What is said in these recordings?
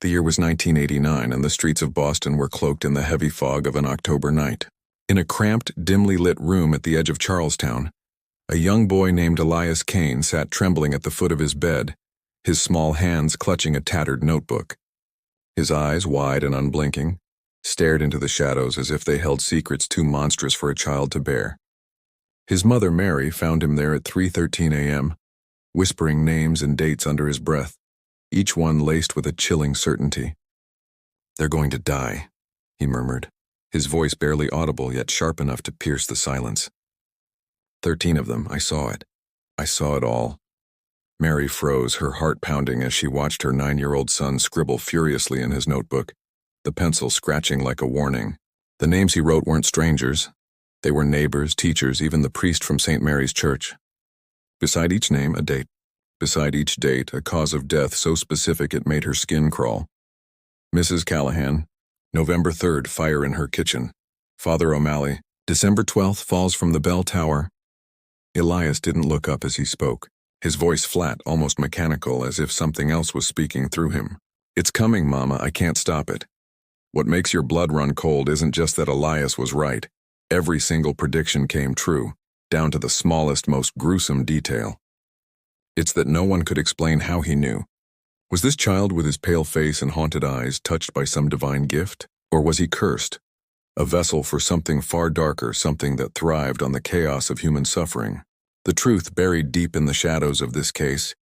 The year was 1989, and the streets of Boston were cloaked in the heavy fog of an October night. In a cramped, dimly lit room at the edge of Charlestown, a young boy named Elias Kane sat trembling at the foot of his bed, his small hands clutching a tattered notebook. His eyes, wide and unblinking, stared into the shadows as if they held secrets too monstrous for a child to bear. His mother, Mary, found him there at 3:13 a.m., whispering names and dates under his breath, each one laced with a chilling certainty. "They're going to die," he murmured, his voice barely audible yet sharp enough to pierce the silence. 13 of them, I saw it. I saw it all. Mary froze, her heart pounding as she watched her 9-year-old son scribble furiously in his notebook, the pencil scratching like a warning. The names he wrote weren't strangers. They were neighbors, teachers, even the priest from St. Mary's Church. Beside each name, a date. Beside each date, a cause of death so specific it made her skin crawl. Mrs. Callahan, November 3rd, fire in her kitchen. Father O'Malley, December 12th, falls from the bell tower. Elias didn't look up as he spoke, his voice flat, almost mechanical, as if something else was speaking through him. "It's coming, Mama, I can't stop it. What makes your blood run cold isn't just that Elias was right. Every single prediction came true, down to the smallest, most gruesome detail. It's that no one could explain how he knew. Was this child with his pale face and haunted eyes touched by some divine gift? Or was he cursed? A vessel for something far darker, something that thrived on the chaos of human suffering. The truth buried deep in the shadows of this case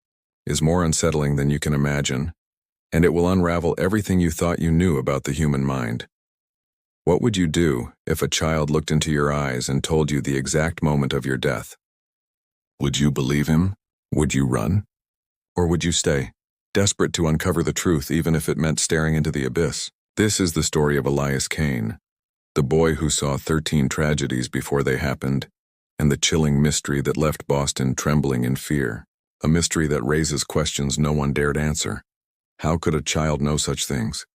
is more unsettling than you can imagine, and it will unravel everything you thought you knew about the human mind. What would you do if a child looked into your eyes and told you the exact moment of your death? Would you believe him? Would you run? Or would you stay, desperate to uncover the truth even if it meant staring into the abyss? This is the story of Elias Kane, the boy who saw 13 tragedies before they happened, and the chilling mystery that left Boston trembling in fear. A mystery that raises questions no one dared answer. How could a child know such things?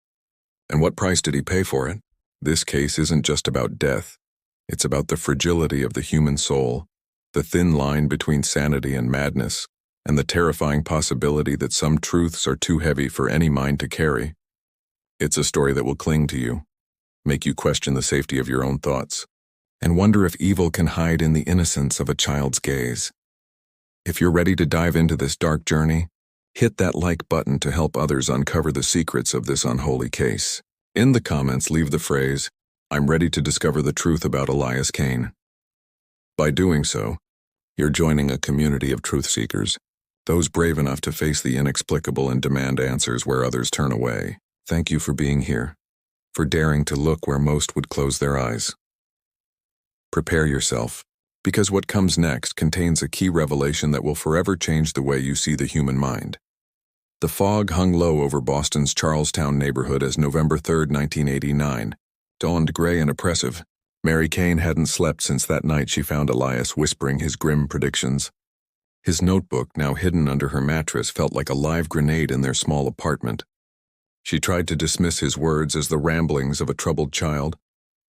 And what price did he pay for it? This case isn't just about death. It's about the fragility of the human soul, the thin line between sanity and madness, and the terrifying possibility that some truths are too heavy for any mind to carry. It's a story that will cling to you, make you question the safety of your own thoughts, and wonder if evil can hide in the innocence of a child's gaze. If you're ready to dive into this dark journey, hit that like button to help others uncover the secrets of this unholy case. In the comments, leave the phrase, "I'm ready to discover the truth about Elias Kane." By doing so, you're joining a community of truth seekers, those brave enough to face the inexplicable and demand answers where others turn away. Thank you for being here, for daring to look where most would close their eyes. Prepare yourself, because what comes next contains a key revelation that will forever change the way you see the human mind. The fog hung low over Boston's Charlestown neighborhood as November 3rd, 1989, dawned gray and oppressive. Mary Kane hadn't slept since that night she found Elias whispering his grim predictions. His notebook, now hidden under her mattress, felt like a live grenade in their small apartment. She tried to dismiss his words as the ramblings of a troubled child,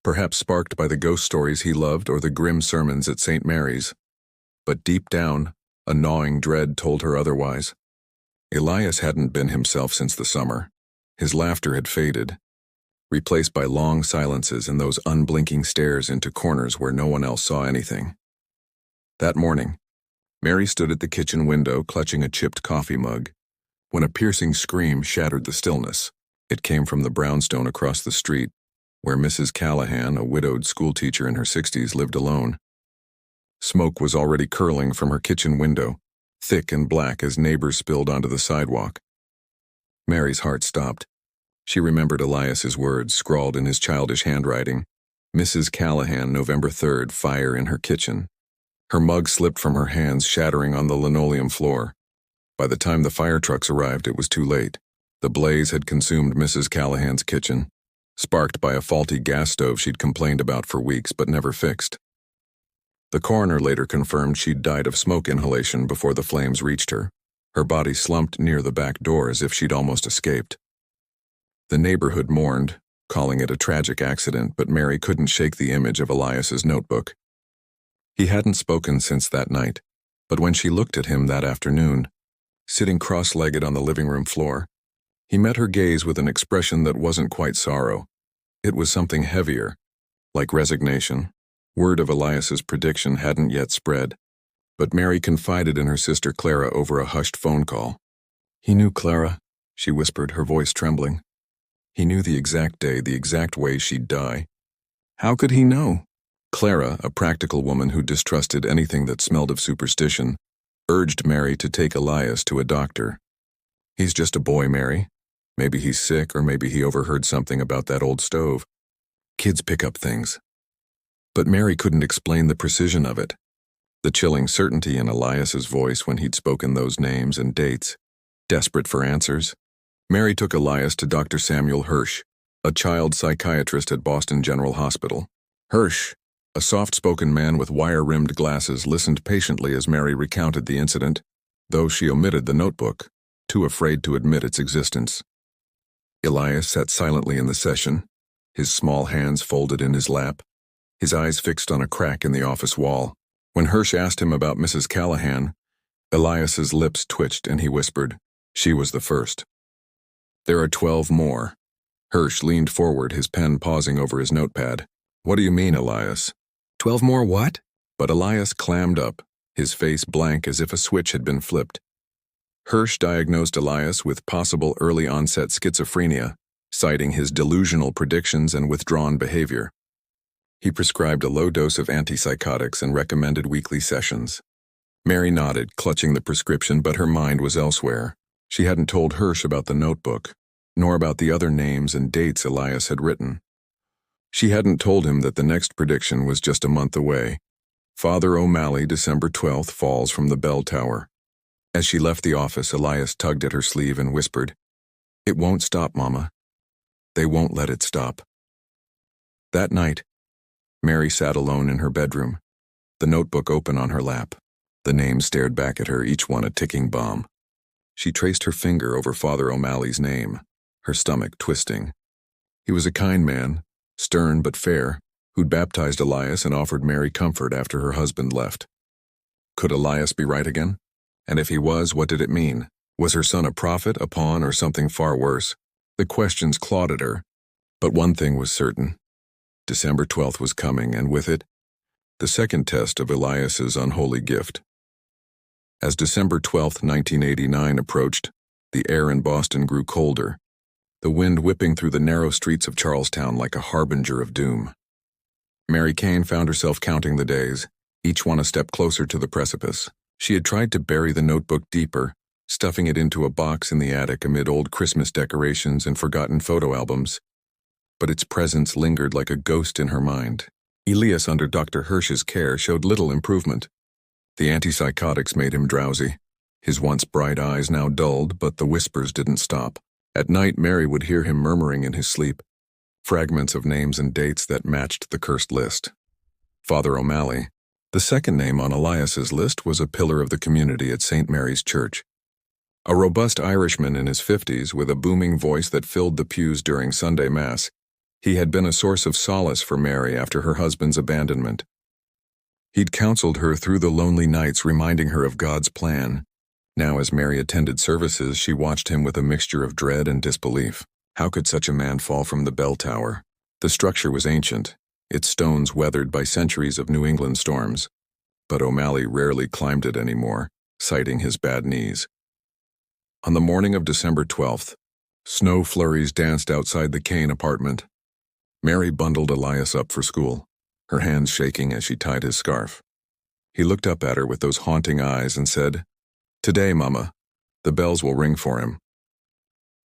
perhaps sparked by the ghost stories he loved or the grim sermons at St. Mary's. But deep down, a gnawing dread told her otherwise. Elias hadn't been himself since the summer. His laughter had faded, replaced by long silences and those unblinking stares into corners where no one else saw anything. That morning, Mary stood at the kitchen window clutching a chipped coffee mug, when a piercing scream shattered the stillness. It came from the brownstone across the street, where Mrs. Callahan, a widowed schoolteacher in her 60s, lived alone. Smoke was already curling from her kitchen window, thick and black as neighbors spilled onto the sidewalk. Mary's heart stopped. She remembered Elias's words, scrawled in his childish handwriting. Mrs. Callahan, November 3rd, fire in her kitchen. Her mug slipped from her hands, shattering on the linoleum floor. By the time the fire trucks arrived, it was too late. The blaze had consumed Mrs. Callahan's kitchen, sparked by a faulty gas stove she'd complained about for weeks but never fixed. The coroner later confirmed she'd died of smoke inhalation before the flames reached her. Her body slumped near the back door as if she'd almost escaped. The neighborhood mourned, calling it a tragic accident, but Mary couldn't shake the image of Elias's notebook. He hadn't spoken since that night, but when she looked at him that afternoon, sitting cross-legged on the living room floor, He met her gaze with an expression that wasn't quite sorrow. It was something heavier, like resignation. Word of Elias's prediction hadn't yet spread, but Mary confided in her sister Clara over a hushed phone call. "He knew, Clara," she whispered, her voice trembling. "He knew the exact day, the exact way she'd die." "How could he know?" Clara, a practical woman who distrusted anything that smelled of superstition, urged Mary to take Elias to a doctor. "He's just a boy, Mary. Maybe he's sick, or maybe he overheard something about that old stove. Kids pick up things." But Mary couldn't explain the precision of it. The chilling certainty in Elias's voice when he'd spoken those names and dates. Desperate for answers, Mary took Elias to Dr. Samuel Hirsch, a child psychiatrist at Boston General Hospital. Hirsch, a soft-spoken man with wire-rimmed glasses, listened patiently as Mary recounted the incident, though she omitted the notebook, too afraid to admit its existence. Elias sat silently in the session, his small hands folded in his lap, his eyes fixed on a crack in the office wall. When Hirsch asked him about Mrs. Callahan, Elias's lips twitched and he whispered, "She was the first. There are 12 more." Hirsch leaned forward, his pen pausing over his notepad. "What do you mean, Elias?" 12 more what? But Elias clammed up, his face blank as if a switch had been flipped. Hirsch diagnosed Elias with possible early-onset schizophrenia, citing his delusional predictions and withdrawn behavior. He prescribed a low dose of antipsychotics and recommended weekly sessions. Mary nodded, clutching the prescription, but her mind was elsewhere. She hadn't told Hirsch about the notebook, nor about the other names and dates Elias had written. She hadn't told him that the next prediction was just a month away. Father O'Malley, December 12th, falls from the bell tower. As she left the office, Elias tugged at her sleeve and whispered, "It won't stop, Mama. They won't let it stop." That night, Mary sat alone in her bedroom, the notebook open on her lap. The names stared back at her, each one a ticking bomb. She traced her finger over Father O'Malley's name, her stomach twisting. He was a kind man, stern but fair, who'd baptized Elias and offered Mary comfort after her husband left. Could Elias be right again? And if he was, what did it mean? Was her son a prophet, a pawn, or something far worse? The questions clawed at her, but one thing was certain. December 12th was coming, and with it, the second test of Elias's unholy gift. As December 12th, 1989 approached, the air in Boston grew colder, the wind whipping through the narrow streets of Charlestown like a harbinger of doom. Mary Kane found herself counting the days, each one a step closer to the precipice. She had tried to bury the notebook deeper, stuffing it into a box in the attic amid old Christmas decorations and forgotten photo albums, but its presence lingered like a ghost in her mind. Elias, under Dr. Hirsch's care, showed little improvement. The antipsychotics made him drowsy. His once bright eyes now dulled, but the whispers didn't stop. At night, Mary would hear him murmuring in his sleep, fragments of names and dates that matched the cursed list. Father O'Malley, the second name on Elias's list, was a pillar of the community at St. Mary's Church. A robust Irishman in his 50s with a booming voice that filled the pews during Sunday Mass, he had been a source of solace for Mary after her husband's abandonment. He'd counseled her through the lonely nights, reminding her of God's plan. Now, as Mary attended services, she watched him with a mixture of dread and disbelief. How could such a man fall from the bell tower? The structure was ancient, its stones weathered by centuries of New England storms. But O'Malley rarely climbed it anymore, citing his bad knees. On the morning of December 12th, snow flurries danced outside the Kane apartment. Mary bundled Elias up for school, her hands shaking as she tied his scarf. He looked up at her with those haunting eyes and said, "Today, Mama, the bells will ring for him."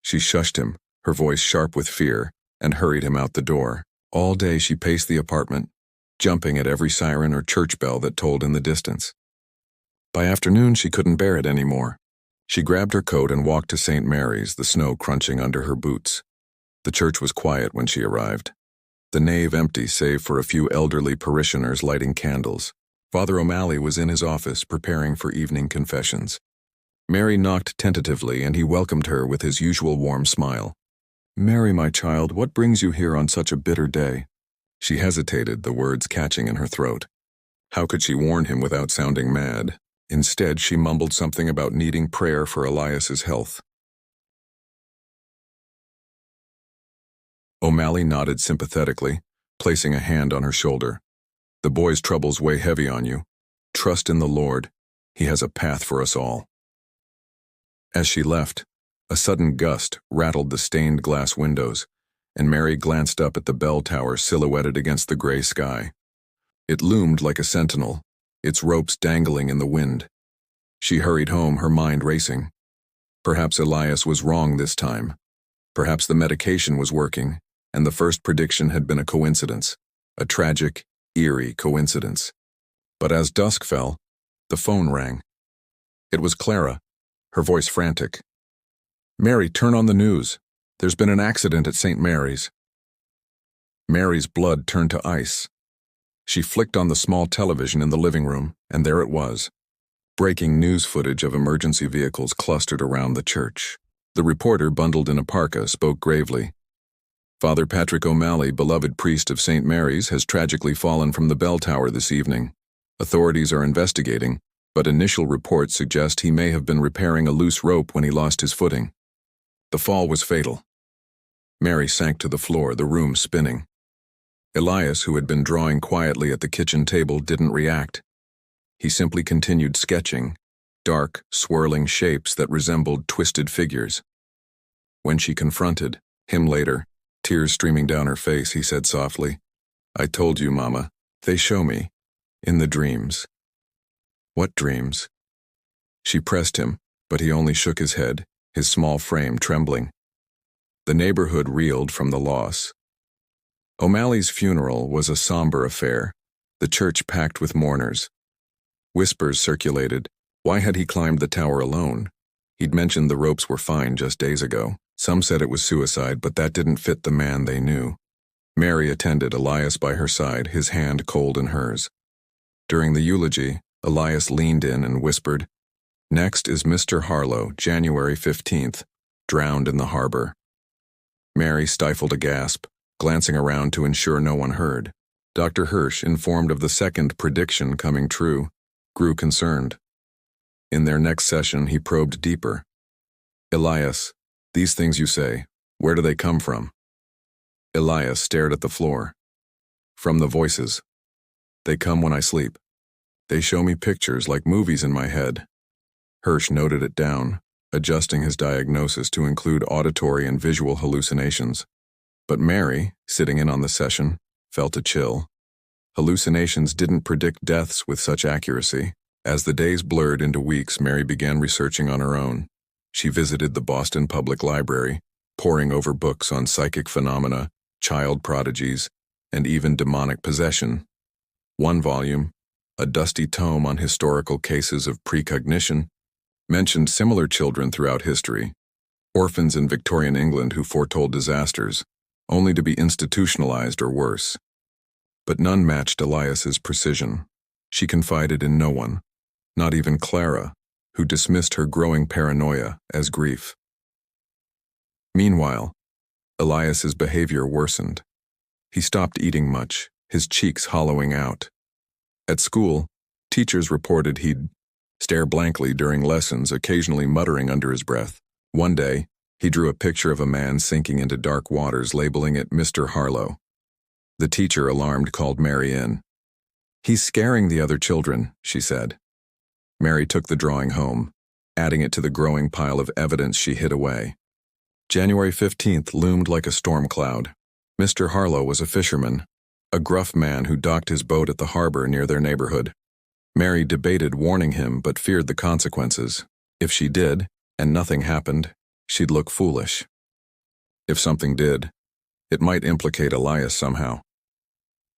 She shushed him, her voice sharp with fear, and hurried him out the door. All day she paced the apartment, jumping at every siren or church bell that tolled in the distance. By afternoon, she couldn't bear it anymore. She grabbed her coat and walked to St. Mary's, the snow crunching under her boots. The church was quiet when she arrived, the nave empty save for a few elderly parishioners lighting candles. Father O'Malley was in his office preparing for evening confessions. Mary knocked tentatively, and he welcomed her with his usual warm smile. "Mary, my child, what brings you here on such a bitter day?" She hesitated, the words catching in her throat. How could she warn him without sounding mad? Instead, she mumbled something about needing prayer for Elias's health. O'Malley nodded sympathetically, placing a hand on her shoulder. The boy's troubles weigh heavy on you. Trust in the Lord. He has a path for us all. As she left, a sudden gust rattled the stained glass windows, and Mary glanced up at the bell tower silhouetted against the gray sky. It loomed like a sentinel, its ropes dangling in the wind. She hurried home, her mind racing. Perhaps Elias was wrong this time. Perhaps the medication was working, and the first prediction had been a coincidence, a tragic, eerie coincidence. But as dusk fell, the phone rang. It was Clara, her voice frantic. "Mary, turn on the news. There's been an accident at St. Mary's." Mary's blood turned to ice. She flicked on the small television in the living room, and there it was. Breaking news footage of emergency vehicles clustered around the church. The reporter, bundled in a parka, spoke gravely. "Father Patrick O'Malley, beloved priest of St. Mary's, has tragically fallen from the bell tower this evening. Authorities are investigating, but initial reports suggest he may have been repairing a loose rope when he lost his footing. The fall was fatal." Mary sank to the floor, the room spinning. Elias, who had been drawing quietly at the kitchen table, didn't react. He simply continued sketching, dark, swirling shapes that resembled twisted figures. When she confronted him later, tears streaming down her face, he said softly, "I told you, Mama. They show me. In the dreams." "What dreams?" She pressed him, but he only shook his head, his small frame trembling. The neighborhood reeled from the loss. O'Malley's funeral was a somber affair, the church packed with mourners. Whispers circulated. Why had he climbed the tower alone? He'd mentioned the ropes were fine just days ago. Some said it was suicide, but that didn't fit the man they knew. Mary attended, Elias by her side, his hand cold in hers. During the eulogy, Elias leaned in and whispered, "Next is Mr. Harlow, January 15th, drowned in the harbor." Mary stifled a gasp, glancing around to ensure no one heard. Dr. Hirsch, informed of the second prediction coming true, grew concerned. In their next session, he probed deeper. "Elias, these things you say, where do they come from?" Elias stared at the floor. "From the voices. They come when I sleep. They show me pictures like movies in my head." Hirsch noted it down, adjusting his diagnosis to include auditory and visual hallucinations. But Mary, sitting in on the session, felt a chill. Hallucinations didn't predict deaths with such accuracy. As the days blurred into weeks, Mary began researching on her own. She visited the Boston Public Library, poring over books on psychic phenomena, child prodigies, and even demonic possession. One volume, a dusty tome on historical cases of precognition, mentioned similar children throughout history, orphans in Victorian England who foretold disasters, only to be institutionalized or worse. But none matched Elias's precision. She confided in no one, not even Clara, who dismissed her growing paranoia as grief. Meanwhile, Elias's behavior worsened. He stopped eating much, his cheeks hollowing out. At school, teachers reported he'd stare blankly during lessons, occasionally muttering under his breath. One day, he drew a picture of a man sinking into dark waters, labeling it Mr. Harlow. The teacher, alarmed, called Mary in. "He's scaring the other children," she said. Mary took the drawing home, adding it to the growing pile of evidence she hid away. January 15th loomed like a storm cloud. Mr. Harlow was a fisherman, a gruff man who docked his boat at the harbor near their neighborhood. Mary debated warning him but feared the consequences. If she did, and nothing happened, she'd look foolish. If something did, it might implicate Elias somehow.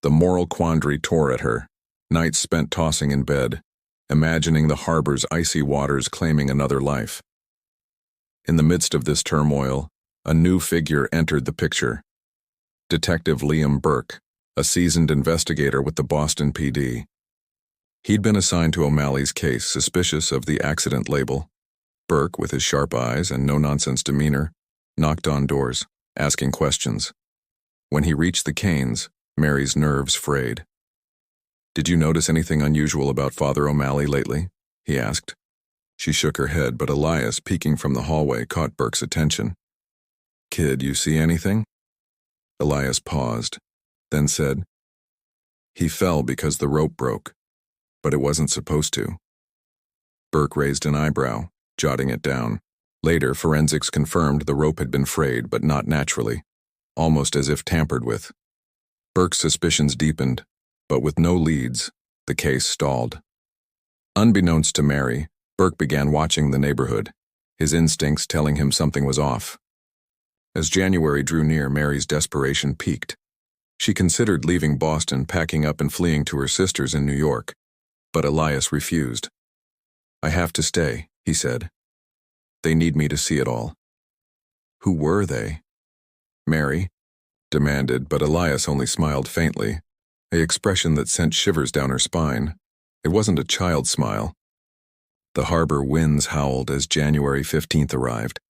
The moral quandary tore at her, nights spent tossing in bed, imagining the harbor's icy waters claiming another life. In the midst of this turmoil, a new figure entered the picture. Detective Liam Burke, a seasoned investigator with the Boston PD. He'd been assigned to O'Malley's case, suspicious of the accident label. Burke, with his sharp eyes and no-nonsense demeanor, knocked on doors, asking questions. When he reached the Canes, Mary's nerves frayed. "Did you notice anything unusual about Father O'Malley lately?" he asked. She shook her head, but Elias, peeking from the hallway, caught Burke's attention. "Kid, you see anything?" Elias paused, then said, "He fell because the rope broke, but it wasn't supposed to." Burke raised an eyebrow, jotting it down. Later, forensics confirmed the rope had been frayed, but not naturally, almost as if tampered with. Burke's suspicions deepened, but with no leads, the case stalled. Unbeknownst to Mary, Burke began watching the neighborhood, his instincts telling him something was off. As January drew near, Mary's desperation peaked. She considered leaving Boston, packing up and fleeing to her sisters in New York, but Elias refused. "I have to stay," he said. "They need me to see it all." "Who were they?" Mary demanded, but Elias only smiled faintly, an expression that sent shivers down her spine. It wasn't a child's smile. The harbor winds howled as January 15th arrived,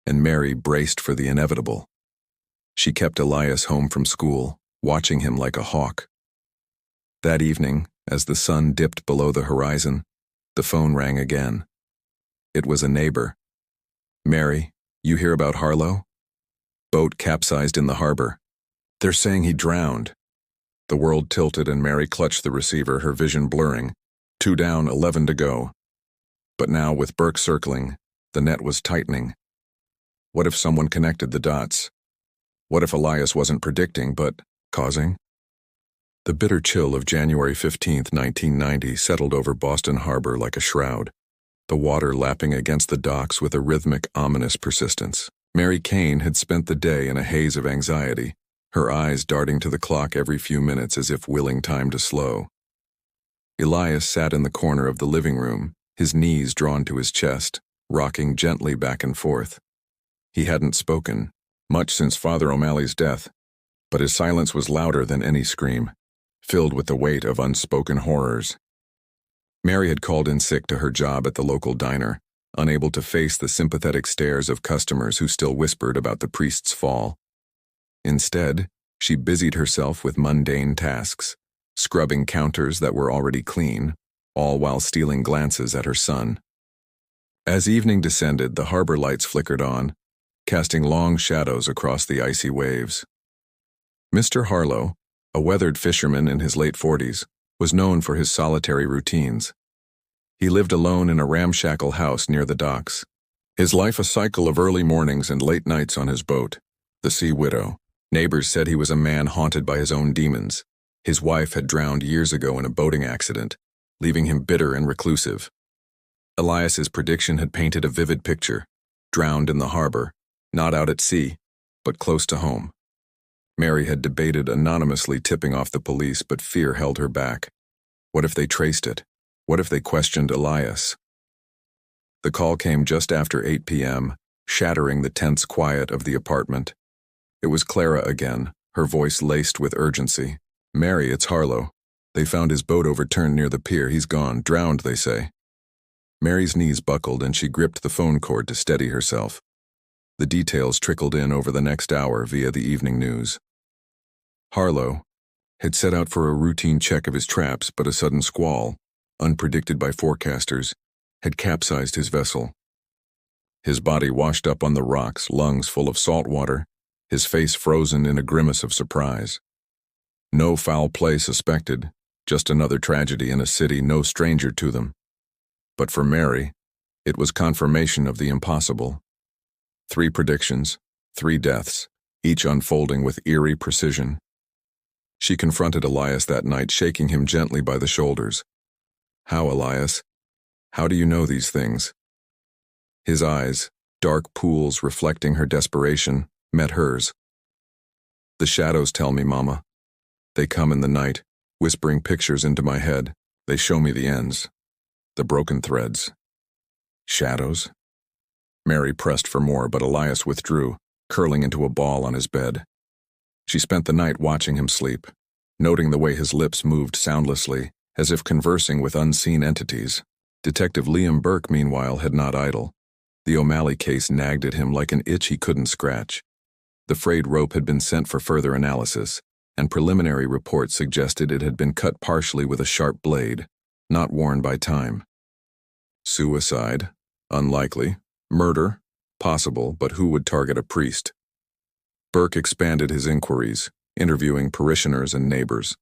and Mary braced for the inevitable. She kept Elias home from school, watching him like a hawk. That evening, as the sun dipped below the horizon, the phone rang again. It was a neighbor. "Mary, you hear about Harlow? Boat capsized in the harbor. They're saying he drowned." The world tilted and Mary clutched the receiver, her vision blurring. 2 down, 11 to go. But now, with Burke circling, the net was tightening. What if someone connected the dots? What if Elias wasn't predicting, but causing? The bitter chill of January 15th, 1990 settled over Boston Harbor like a shroud, the water lapping against the docks with a rhythmic, ominous persistence. Mary Kane had spent the day in a haze of anxiety, her eyes darting to the clock every few minutes as if willing time to slow. Elias sat in the corner of the living room, his knees drawn to his chest, rocking gently back and forth. He hadn't spoken much since Father O'Malley's death, but his silence was louder than any scream, filled with the weight of unspoken horrors. Mary had called in sick to her job at the local diner, unable to face the sympathetic stares of customers who still whispered about the priest's fall. Instead, she busied herself with mundane tasks, scrubbing counters that were already clean, all while stealing glances at her son. As evening descended, the harbor lights flickered on, casting long shadows across the icy waves. Mr. Harlow, a weathered fisherman in his late 40s, was known for his solitary routines. He lived alone in a ramshackle house near the docks, his life a cycle of early mornings and late nights on his boat, the Sea Widow. Neighbors said he was a man haunted by his own demons. His wife had drowned years ago in a boating accident, leaving him bitter and reclusive. Elias's prediction had painted a vivid picture, drowned in the harbor, not out at sea, but close to home. Mary had debated anonymously tipping off the police, but fear held her back. What if they traced it? What if they questioned Elias? The call came just after 8 p.m., shattering the tense quiet of the apartment. It was Clara again, her voice laced with urgency. "Mary, it's Harlow. They found his boat overturned near the pier. He's gone. Drowned, they say." Mary's knees buckled and she gripped the phone cord to steady herself. The details trickled in over the next hour via the evening news. Harlow had set out for a routine check of his traps, but a sudden squall, unpredicted by forecasters, had capsized his vessel. His body washed up on the rocks, lungs full of salt water, his face frozen in a grimace of surprise. No foul play suspected, just another tragedy in a city no stranger to them. But for Mary, it was confirmation of the impossible. 3 predictions, 3 deaths, each unfolding with eerie precision. She confronted Elias that night, shaking him gently by the shoulders. "How, Elias? How do you know these things?" His eyes, dark pools reflecting her desperation, met hers. "The shadows tell me, Mama. They come in the night, whispering pictures into my head. They show me the ends, the broken threads." "Shadows?" Mary pressed for more, but Elias withdrew, curling into a ball on his bed. She spent the night watching him sleep, noting the way his lips moved soundlessly, as if conversing with unseen entities. Detective Liam Burke, meanwhile, had not idle. The O'Malley case nagged at him like an itch he couldn't scratch. The frayed rope had been sent for further analysis, and preliminary reports suggested it had been cut partially with a sharp blade, not worn by time. Suicide? Unlikely. Murder? Possible, but who would target a priest? Burke expanded his inquiries, interviewing parishioners and neighbors.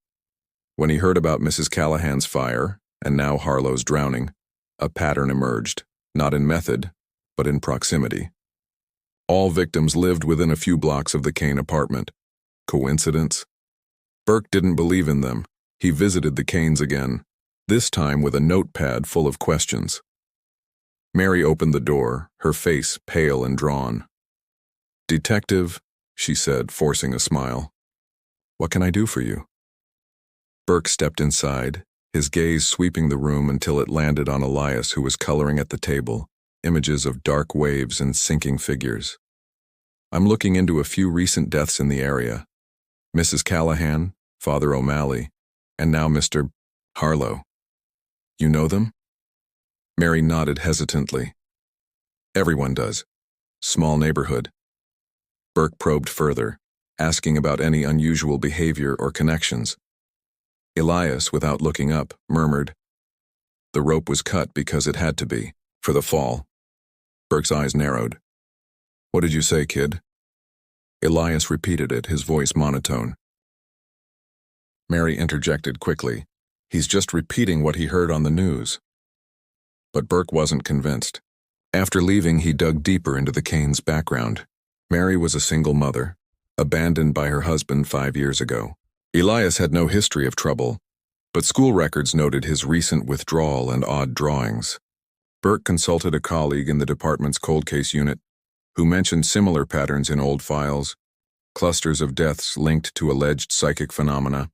When he heard about Mrs. Callahan's fire, and now Harlow's drowning, a pattern emerged, not in method, but in proximity. All victims lived within a few blocks of the Kane apartment. Coincidence? Burke didn't believe in them. He visited the Kanes again, this time with a notepad full of questions. Mary opened the door, her face pale and drawn. "Detective," she said, forcing a smile. "What can I do for you?" Burke stepped inside, his gaze sweeping the room until it landed on Elias, who was coloring at the table, images of dark waves and sinking figures. "I'm looking into a few recent deaths in the area. Mrs. Callahan, Father O'Malley, and now Mr. Harlow. You know them?" Mary nodded hesitantly. "Everyone does. Small neighborhood." Burke probed further, asking about any unusual behavior or connections. Elias, without looking up, murmured, "The rope was cut because it had to be, for the fall." Burke's eyes narrowed. "What did you say, kid?" Elias repeated it, his voice monotone. Mary interjected quickly. "He's just repeating what he heard on the news." But Burke wasn't convinced. After leaving, he dug deeper into the Kanes' background. Mary was a single mother, abandoned by her husband 5 years ago. Elias had no history of trouble, but school records noted his recent withdrawal and odd drawings. Burke consulted a colleague in the department's cold case unit, who mentioned similar patterns in old files, clusters of deaths linked to alleged psychic phenomena.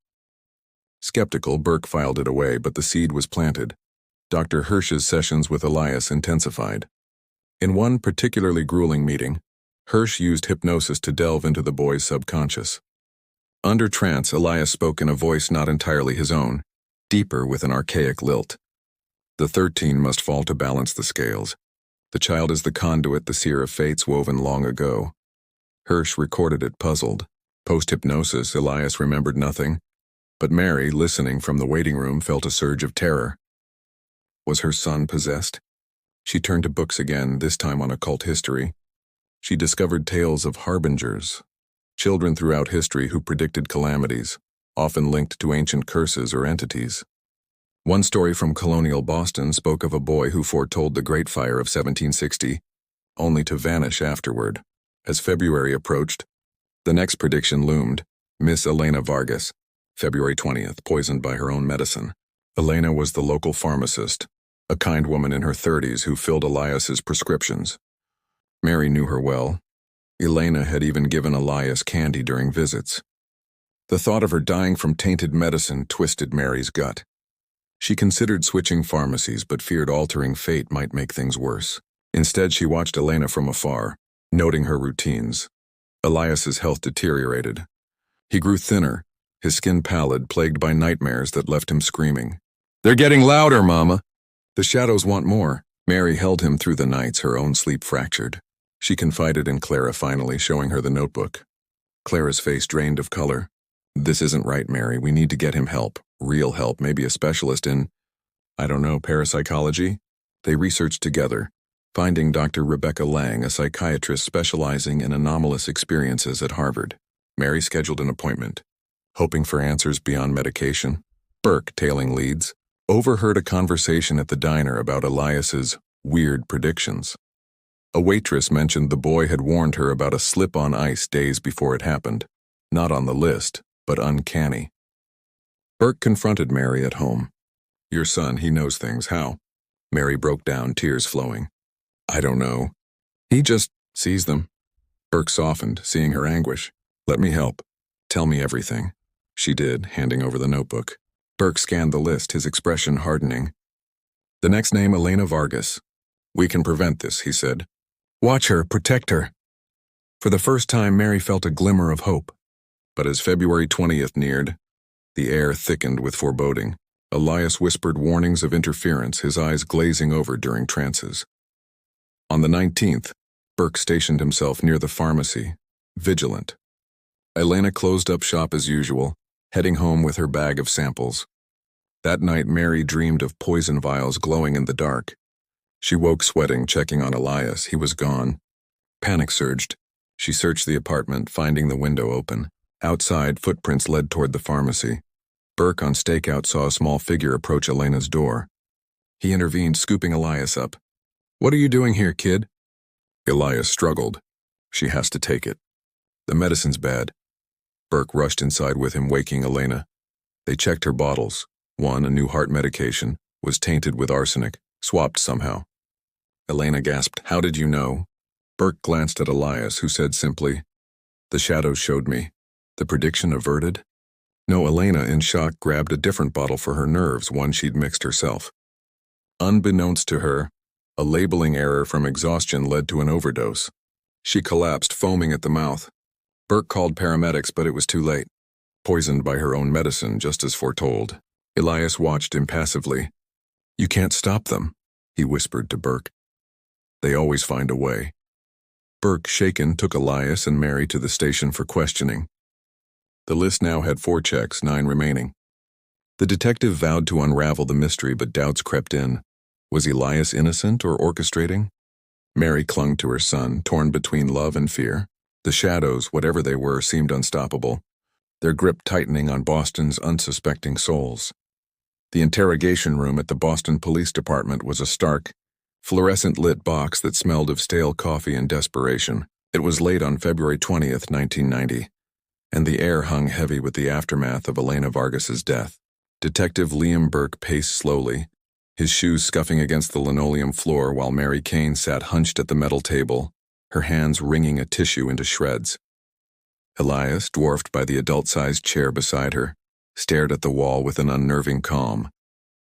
Skeptical, Burke filed it away, but the seed was planted. Dr. Hirsch's sessions with Elias intensified. In one particularly grueling meeting, Hirsch used hypnosis to delve into the boy's subconscious. Under trance, Elias spoke in a voice not entirely his own, deeper with an archaic lilt. "The 13 must fall to balance the scales. The child is the conduit, the seer of fates woven long ago." Hirsch recorded it, puzzled. Post-hypnosis, Elias remembered nothing, but Mary, listening from the waiting room, felt a surge of terror. Was her son possessed? She turned to books again, this time on occult history. She discovered tales of harbingers, children throughout history who predicted calamities, often linked to ancient curses or entities. One story from colonial Boston spoke of a boy who foretold the Great Fire of 1760, only to vanish afterward. As February approached, the next prediction loomed: Miss Elena Vargas, February 20th, poisoned by her own medicine. Elena was the local pharmacist, a kind woman in her 30s who filled Elias's prescriptions. Mary knew her well. Elena had even given Elias candy during visits. The thought of her dying from tainted medicine twisted Mary's gut. She considered switching pharmacies but feared altering fate might make things worse. Instead, she watched Elena from afar, noting her routines. Elias's health deteriorated. He grew thinner, his skin pallid, plagued by nightmares that left him screaming. "They're getting louder, Mama!" "The shadows want more." Mary held him through the nights, her own sleep fractured. She confided in Clara finally, showing her the notebook. Clara's face drained of color. "This isn't right, Mary. We need to get him help. Real help, maybe a specialist in, I don't know, parapsychology?" They researched together, finding Dr. Rebecca Lang, a psychiatrist specializing in anomalous experiences at Harvard. Mary scheduled an appointment, hoping for answers beyond medication. Burke, tailing leads, overheard a conversation at the diner about Elias's weird predictions. A waitress mentioned the boy had warned her about a slip on ice days before it happened. Not on the list, but uncanny. Burke confronted Mary at home. "Your son, he knows things. How?" Mary broke down, tears flowing. "I don't know. He just sees them." Burke softened, seeing her anguish. "Let me help. Tell me everything." She did, handing over the notebook. Burke scanned the list, his expression hardening. "The next name, Elena Vargas. We can prevent this," he said. "Watch her, protect her." For the first time, Mary felt a glimmer of hope. But as February 20th neared, the air thickened with foreboding. Elias whispered warnings of interference, his eyes glazing over during trances. On the 19th, Burke stationed himself near the pharmacy, vigilant. Elena closed up shop as usual, heading home with her bag of samples. That night, Mary dreamed of poison vials glowing in the dark. She woke sweating, checking on Elias. He was gone. Panic surged. She searched the apartment, finding the window open. Outside, footprints led toward the pharmacy. Burke on stakeout saw a small figure approach Elena's door. He intervened, scooping Elias up. "What are you doing here, kid?" Elias struggled. "She has to take it. The medicine's bad." Burke rushed inside with him, waking Elena. They checked her bottles. One, a new heart medication, was tainted with arsenic, swapped somehow. Elena gasped, "How did you know?" Burke glanced at Elias, who said simply, "The shadows showed me. The prediction averted?" No, Elena, in shock, grabbed a different bottle for her nerves, one she'd mixed herself. Unbeknownst to her, a labeling error from exhaustion led to an overdose. She collapsed, foaming at the mouth. Burke called paramedics, but it was too late. Poisoned by her own medicine, just as foretold. Elias watched impassively. "You can't stop them," he whispered to Burke. "They always find a way." Burke, shaken, took Elias and Mary to the station for questioning. The list now had 4 checks, 9 remaining. The detective vowed to unravel the mystery, but doubts crept in. Was Elias innocent or orchestrating? Mary clung to her son, torn between love and fear. The shadows, whatever they were, seemed unstoppable, their grip tightening on Boston's unsuspecting souls. The interrogation room at the Boston Police Department was a stark, fluorescent-lit box that smelled of stale coffee and desperation. It was late on February 20th, 1990, and the air hung heavy with the aftermath of Elena Vargas's death. Detective Liam Burke paced slowly, his shoes scuffing against the linoleum floor while Mary Kane sat hunched at the metal table, her hands wringing a tissue into shreds. Elias, dwarfed by the adult-sized chair beside her, stared at the wall with an unnerving calm,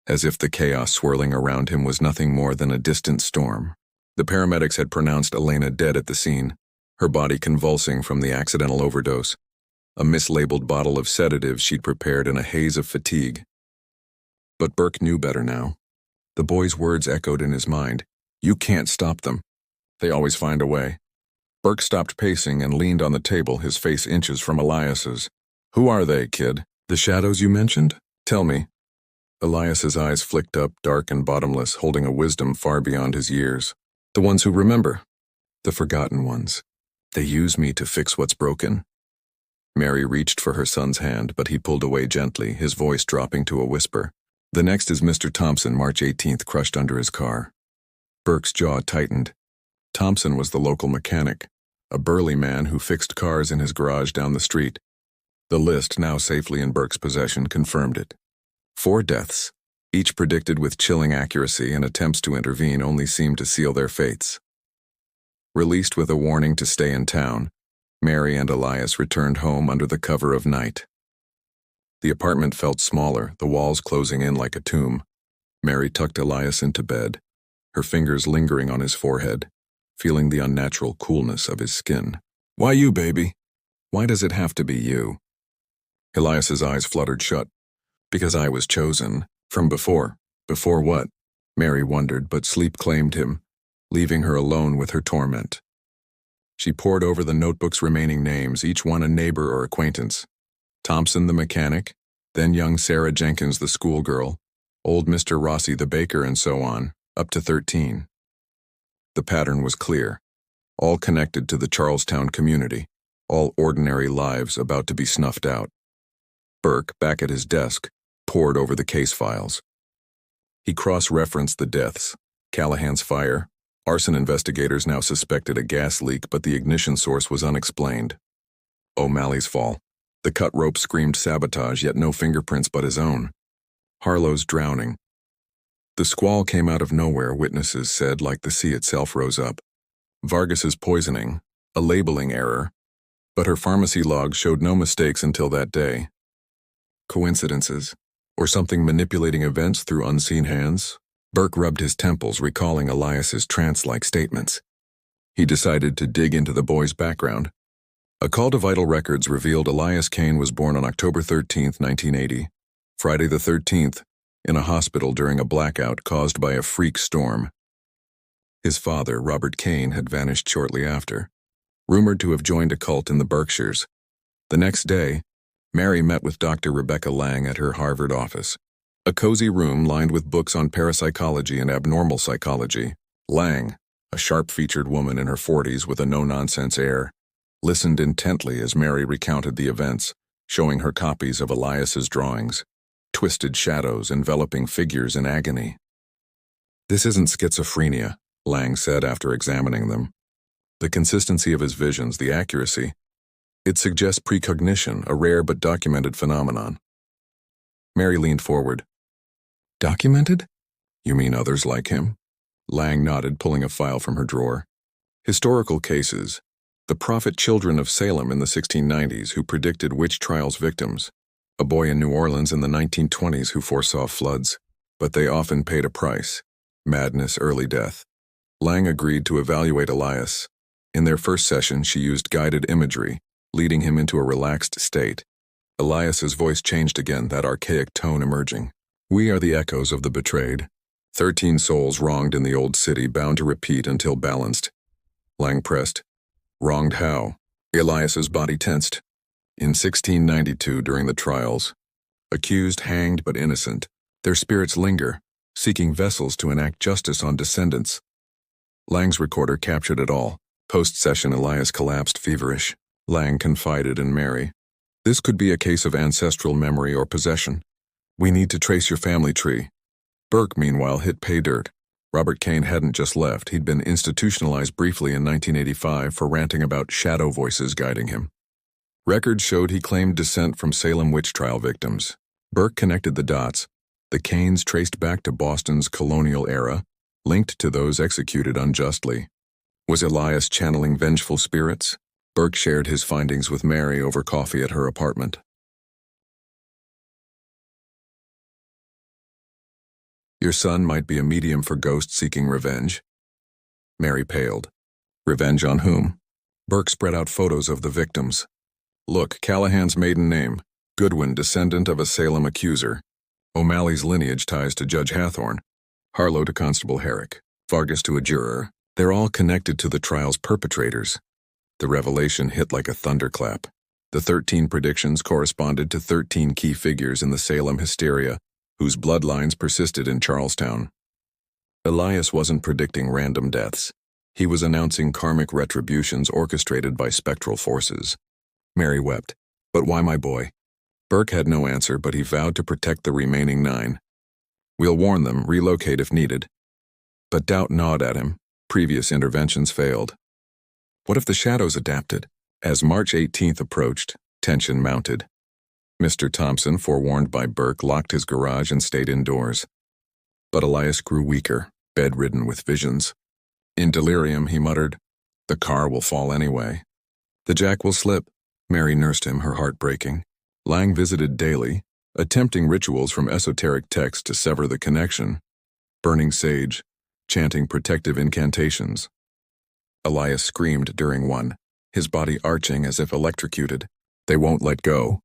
as if the chaos swirling around him was nothing more than a distant storm. The paramedics had pronounced Elena dead at the scene, her body convulsing from the accidental overdose, a mislabeled bottle of sedatives she'd prepared in a haze of fatigue. But Burke knew better now. The boy's words echoed in his mind. "You can't stop them. They always find a way." Burke stopped pacing and leaned on the table, his face inches from Elias's. "Who are they, kid? The shadows you mentioned? Tell me." Elias's eyes flicked up, dark and bottomless, holding a wisdom far beyond his years. "The ones who remember. The forgotten ones. They use me to fix what's broken." Mary reached for her son's hand, but he pulled away gently, his voice dropping to a whisper. "The next is Mr. Thompson, March 18th, crushed under his car." Burke's jaw tightened. Thompson was the local mechanic, a burly man who fixed cars in his garage down the street. The list, now safely in Burke's possession, confirmed it. 4 deaths, each predicted with chilling accuracy, and attempts to intervene only seemed to seal their fates. Released with a warning to stay in town, Mary and Elias returned home under the cover of night. The apartment felt smaller, the walls closing in like a tomb. Mary tucked Elias into bed, her fingers lingering on his forehead, feeling the unnatural coolness of his skin. "Why you, baby? Why does it have to be you?" Elias's eyes fluttered shut. "Because I was chosen. From before." "Before what?" Mary wondered, but sleep claimed him, leaving her alone with her torment. She pored over the notebook's remaining names, each one a neighbor or acquaintance. Thompson the mechanic, then young Sarah Jenkins the schoolgirl, old Mr. Rossi the baker, and so on, up to 13. The pattern was clear. All connected to the Charlestown community, all ordinary lives about to be snuffed out. Burke, back at his desk, pored over the case files. He cross-referenced the deaths. Callahan's fire. Arson investigators now suspected a gas leak, but the ignition source was unexplained. O'Malley's fall. The cut rope screamed sabotage, yet no fingerprints but his own. Harlow's drowning. The squall came out of nowhere, witnesses said, like the sea itself rose up. Vargas's poisoning, a labeling error, but her pharmacy log showed no mistakes until that day. Coincidences? Or something manipulating events through unseen hands? Burke rubbed his temples, recalling Elias's trance-like statements. He decided to dig into the boy's background. A call to vital records revealed Elias Kane was born on October 13, 1980, Friday the 13th, in a hospital during a blackout caused by a freak storm. His father, Robert Kane, had vanished shortly after, rumored to have joined a cult in the Berkshires. The next day, Mary met with Dr. Rebecca Lang at her Harvard office. A cozy room lined with books on parapsychology and abnormal psychology. Lang, a sharp-featured woman in her 40s with a no-nonsense air, listened intently as Mary recounted the events, showing her copies of Elias's drawings, twisted shadows enveloping figures in agony. "This isn't schizophrenia," Lang said after examining them. "The consistency of his visions, the accuracy, it suggests precognition, a rare but documented phenomenon." Mary leaned forward. "Documented? You mean others like him?" Lang nodded, pulling a file from her drawer. "Historical cases. The prophet children of Salem in the 1690s who predicted witch trials victims. A boy in New Orleans in the 1920s who foresaw floods. But they often paid a price. Madness, early death." Lang agreed to evaluate Elias. In their first session, she used guided imagery, leading him into a relaxed state. Elias's voice changed again, that archaic tone emerging. "We are the echoes of the betrayed. 13 souls wronged in the old city, bound to repeat until balanced." Lang pressed. "Wronged how?" Elias's body tensed. "In 1692, during the trials. Accused, hanged, but innocent. Their spirits linger, seeking vessels to enact justice on descendants." Lang's recorder captured it all. Post-session, Elias collapsed feverish. Lang confided in Mary. "This could be a case of ancestral memory or possession. We need to trace your family tree." Burke, meanwhile, hit pay dirt. Robert Kane hadn't just left. He'd been institutionalized briefly in 1985 for ranting about shadow voices guiding him. Records showed he claimed descent from Salem witch trial victims. Burke connected the dots. The Kanes traced back to Boston's colonial era, linked to those executed unjustly. Was Elias channeling vengeful spirits? Burke shared his findings with Mary over coffee at her apartment. "Your son might be a medium for ghosts seeking revenge." Mary paled. "Revenge on whom?" Burke spread out photos of the victims. "Look, Callahan's maiden name, Goodwin, descendant of a Salem accuser. O'Malley's lineage ties to Judge Hathorne. Harlow to Constable Herrick. Vargas to a juror. They're all connected to the trial's perpetrators." The revelation hit like a thunderclap. The 13 predictions corresponded to 13 key figures in the Salem hysteria, whose bloodlines persisted in Charlestown. Elias wasn't predicting random deaths. He was announcing karmic retributions orchestrated by spectral forces. Mary wept. "But why my boy?" Burke had no answer, but he vowed to protect the remaining 9. "We'll warn them, relocate if needed." But doubt gnawed at him. Previous interventions failed. What if the shadows adapted? As March 18th approached, tension mounted. Mr. Thompson, forewarned by Burke, locked his garage and stayed indoors. But Elias grew weaker, bedridden with visions. In delirium, he muttered, "The car will fall anyway. The jack will slip." Mary nursed him, her heart breaking. Lang visited daily, attempting rituals from esoteric texts to sever the connection. Burning sage, chanting protective incantations. Elias screamed during one, his body arching as if electrocuted. They won't let go.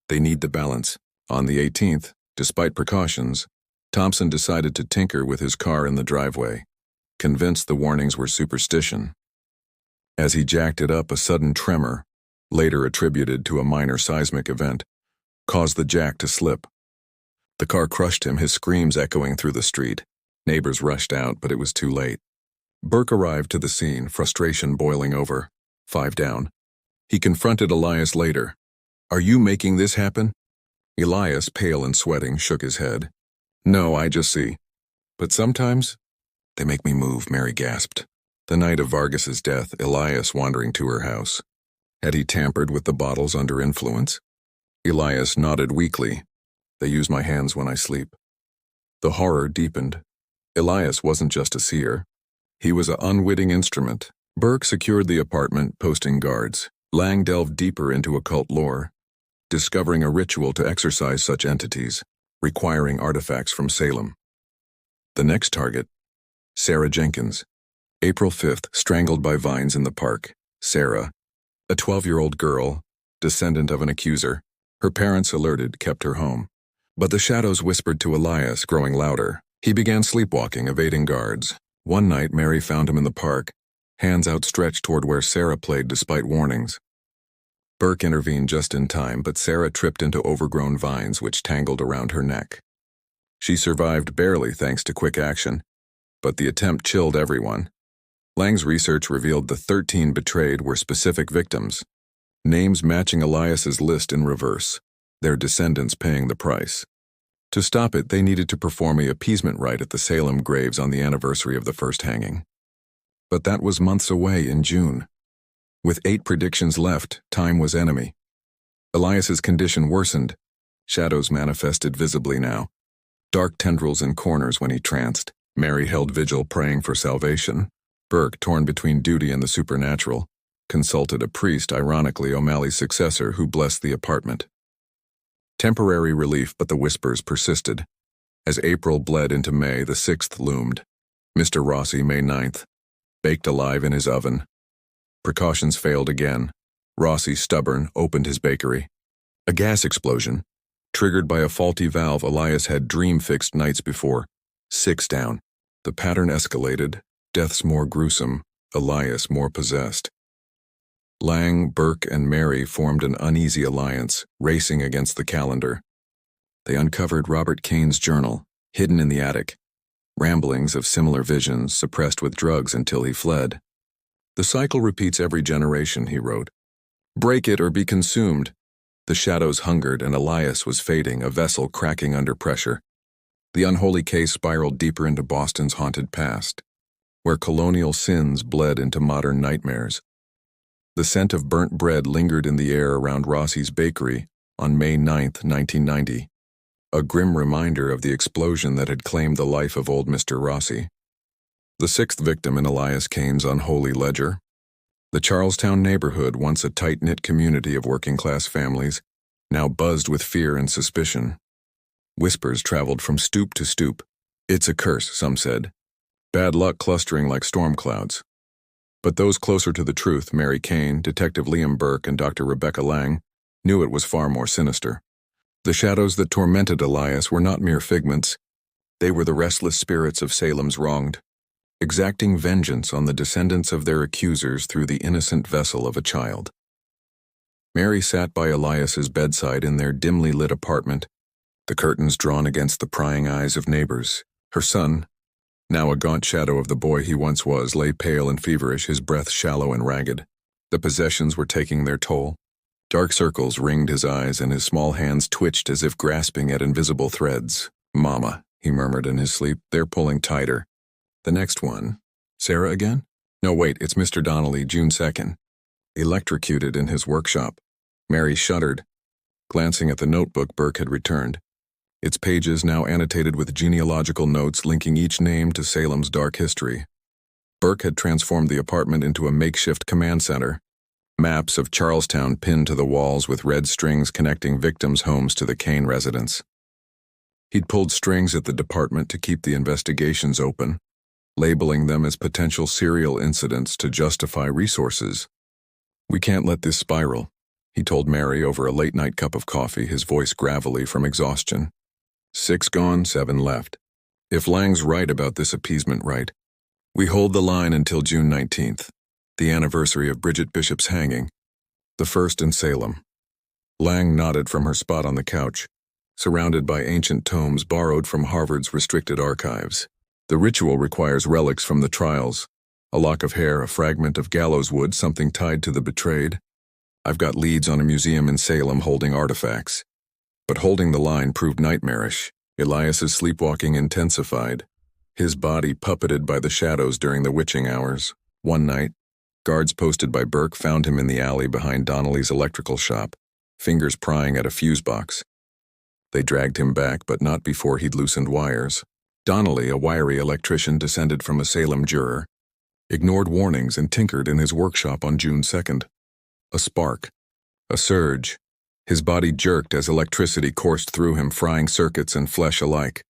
They need the balance. On the 18th, despite precautions, Thompson decided to tinker with his car in the driveway, convinced the warnings were superstition. As he jacked it up, a sudden tremor, later attributed to a minor seismic event, caused the jack to slip. The car crushed him, his screams echoing through the street. Neighbors rushed out, but it was too late. Burke arrived to the scene, frustration boiling over. 5 down. He confronted Elias later. "Are you making this happen?" Elias, pale and sweating, shook his head. "No, I just see. But sometimes they make me move," Mary gasped. The night of Vargas's death, Elias wandering to her house. Had he tampered with the bottles under influence? Elias nodded weakly. "They use my hands when I sleep." The horror deepened. Elias wasn't just a seer. He was an unwitting instrument. Burke secured the apartment, posting guards. Lang delved deeper into occult lore, discovering a ritual to exorcise such entities, requiring artifacts from Salem. The next target, Sarah Jenkins. April 5th, strangled by vines in the park. Sarah, a 12-year-old girl, descendant of an accuser. Her parents, alerted, kept her home. But the shadows whispered to Elias, growing louder. He began sleepwalking, evading guards. One night, Mary found him in the park, hands outstretched toward where Sarah played despite warnings. Burke intervened just in time, but Sarah tripped into overgrown vines which tangled around her neck. She survived barely thanks to quick action, but the attempt chilled everyone. Lang's research revealed the 13 betrayed were specific victims, names matching Elias's list in reverse, their descendants paying the price. To stop it, they needed to perform an appeasement rite at the Salem graves on the anniversary of the first hanging. But that was months away in June. With 8 predictions left, time was enemy. Elias's condition worsened. Shadows manifested visibly now. Dark tendrils in corners when he tranced. Mary held vigil praying for salvation. Burke, torn between duty and the supernatural, consulted a priest, ironically O'Malley's successor, who blessed the apartment. Temporary relief, but the whispers persisted. As April bled into May, the 6th loomed. Mr. Rossi, May 9th, baked alive in his oven. Precautions failed again. Rossi, stubborn, opened his bakery. A gas explosion, triggered by a faulty valve Elias had dream-fixed nights before. 6 down. The pattern escalated, deaths more gruesome, Elias more possessed. Lang, Burke, and Mary formed an uneasy alliance, racing against the calendar. They uncovered Robert Kane's journal, hidden in the attic. Ramblings of similar visions, suppressed with drugs until he fled. The cycle repeats every generation, he wrote. Break it or be consumed. The shadows hungered and Elias was fading, a vessel cracking under pressure. The unholy case spiraled deeper into Boston's haunted past, where colonial sins bled into modern nightmares. The scent of burnt bread lingered in the air around Rossi's bakery on May 9, 1990, a grim reminder of the explosion that had claimed the life of old Mr. Rossi. The 6th victim in Elias Kane's unholy ledger. The Charlestown neighborhood, once a tight-knit community of working-class families, now buzzed with fear and suspicion. Whispers traveled from stoop to stoop. It's a curse, some said. Bad luck clustering like storm clouds. But those closer to the truth, Mary Kane, Detective Liam Burke, and Dr. Rebecca Lang, knew it was far more sinister. The shadows that tormented Elias were not mere figments. They were the restless spirits of Salem's wronged, exacting vengeance on the descendants of their accusers through the innocent vessel of a child. Mary sat by Elias's bedside in their dimly lit apartment, the curtains drawn against the prying eyes of neighbors. Her son, now a gaunt shadow of the boy he once was, lay pale and feverish, his breath shallow and ragged. The possessions were taking their toll. Dark circles ringed his eyes and his small hands twitched as if grasping at invisible threads. Mama, he murmured in his sleep, they're pulling tighter. The next one. Sarah again? No, wait, it's Mr. Donnelly, June 2nd. Electrocuted in his workshop. Mary shuddered, glancing at the notebook Burke had returned. Its pages now annotated with genealogical notes linking each name to Salem's dark history. Burke had transformed the apartment into a makeshift command center. Maps of Charlestown pinned to the walls with red strings connecting victims' homes to the Kane residence. He'd pulled strings at the department to keep the investigations open, labeling them as potential serial incidents to justify resources. We can't let this spiral, he told Mary over a late-night cup of coffee, his voice gravelly from exhaustion. 6 gone, 7 left. If Lang's right about this appeasement rite, we hold the line until June 19th, the anniversary of Bridget Bishop's hanging, the first in Salem. Lang nodded from her spot on the couch, surrounded by ancient tomes borrowed from Harvard's restricted archives. The ritual requires relics from the trials, a lock of hair, a fragment of gallows wood, something tied to the betrayed. I've got leads on a museum in Salem holding artifacts. But holding the line proved nightmarish. Elias's sleepwalking intensified, his body puppeted by the shadows during the witching hours. One night, guards posted by Burke found him in the alley behind Donnelly's electrical shop, fingers prying at a fuse box. They dragged him back, but not before he'd loosened wires. Donnelly, a wiry electrician descended from a Salem juror, ignored warnings and tinkered in his workshop on June 2nd. A spark, a surge. His body jerked as electricity coursed through him, frying circuits and flesh alike.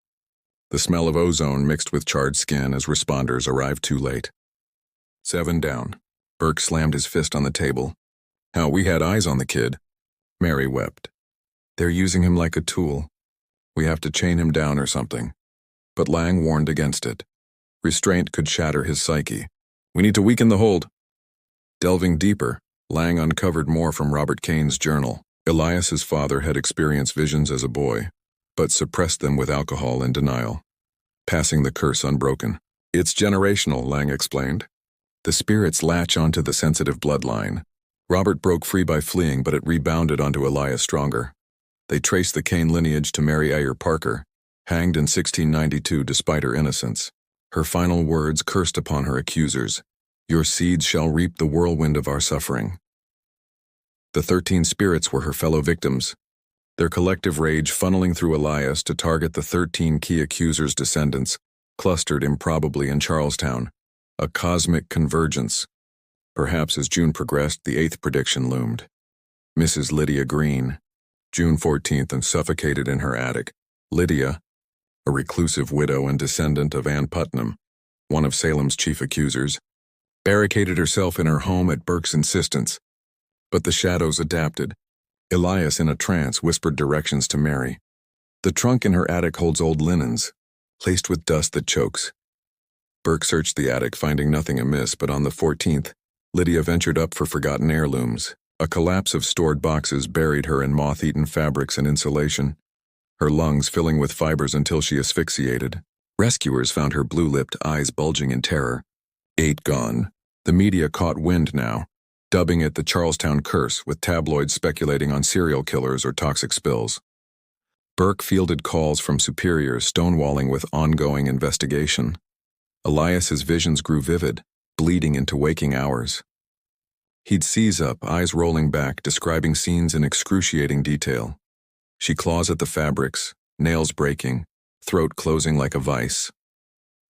The smell of ozone mixed with charred skin as responders arrived too late. 7 down. Burke slammed his fist on the table. How we had eyes on the kid. Mary wept. They're using him like a tool. We have to chain him down or something. But Lang warned against it. Restraint could shatter his psyche. We need to weaken the hold. Delving deeper, Lang uncovered more from Robert Kane's journal. Elias's father had experienced visions as a boy, but suppressed them with alcohol and denial, passing the curse unbroken. It's generational, Lang explained. The spirits latch onto the sensitive bloodline. Robert broke free by fleeing, but it rebounded onto Elias stronger. They traced the Kane lineage to Mary Ayer Parker, hanged in 1692 despite her innocence. Her final words cursed upon her accusers. Your seeds shall reap the whirlwind of our suffering. The 13 spirits were her fellow victims, their collective rage funneling through Elias to target the 13 key accusers' descendants, clustered improbably in Charlestown. A cosmic convergence. Perhaps as June progressed, the 8th prediction loomed. Mrs. Lydia Green, June 14th, and suffocated in her attic. Lydia, a reclusive widow and descendant of Ann Putnam, one of Salem's chief accusers, barricaded herself in her home at Burke's insistence. But the shadows adapted. Elias, in a trance, whispered directions to Mary. The trunk in her attic holds old linens, laced with dust that chokes. Burke searched the attic, finding nothing amiss, but on the 14th, Lydia ventured up for forgotten heirlooms. A collapse of stored boxes buried her in moth-eaten fabrics and insulation, her lungs filling with fibers until she asphyxiated. Rescuers found her blue-lipped eyes bulging in terror. 8 gone. The media caught wind now, dubbing it the Charlestown Curse, with tabloids speculating on serial killers or toxic spills. Burke fielded calls from superiors, stonewalling with ongoing investigation. Elias's visions grew vivid, bleeding into waking hours. He'd seize up, eyes rolling back, describing scenes in excruciating detail. She claws at the fabrics, nails breaking, throat closing like a vice.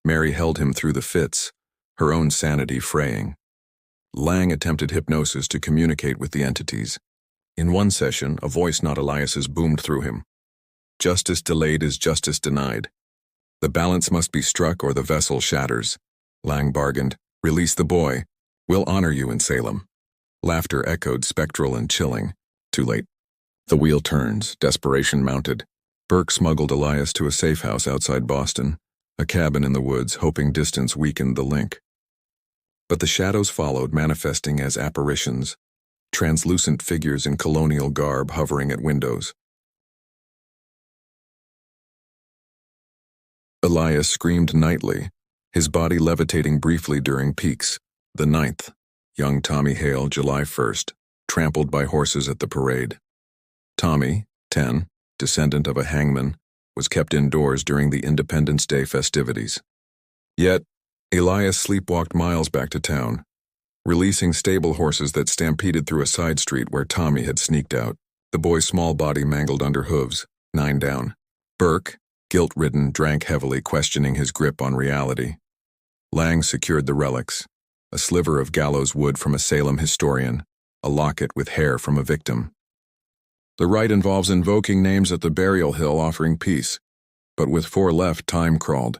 Mary held him through the fits, her own sanity fraying. Lang attempted hypnosis to communicate with the entities. In one session, a voice not Elias's boomed through him. Justice delayed is justice denied. The balance must be struck or the vessel shatters. Lang bargained, release the boy. We'll honor you in Salem. Laughter echoed, spectral and chilling. Too late. The wheel turns, desperation mounted. Burke smuggled Elias to a safe house outside Boston, a cabin in the woods, hoping distance weakened the link. But the shadows followed, manifesting as apparitions, translucent figures in colonial garb hovering at windows. Elias screamed nightly, his body levitating briefly during peaks. The 9th, young Tommy Hale, July 1st, trampled by horses at the parade. Tommy, 10, descendant of a hangman, was kept indoors during the Independence Day festivities. Yet, Elias sleepwalked miles back to town, releasing stable horses that stampeded through a side street where Tommy had sneaked out. The boy's small body mangled under hooves, 9 down. Burke, guilt-ridden, drank heavily, questioning his grip on reality. Lang secured the relics, a sliver of gallows wood from a Salem historian, a locket with hair from a victim. The rite involves invoking names at the burial hill offering peace, but with 4 left, time crawled.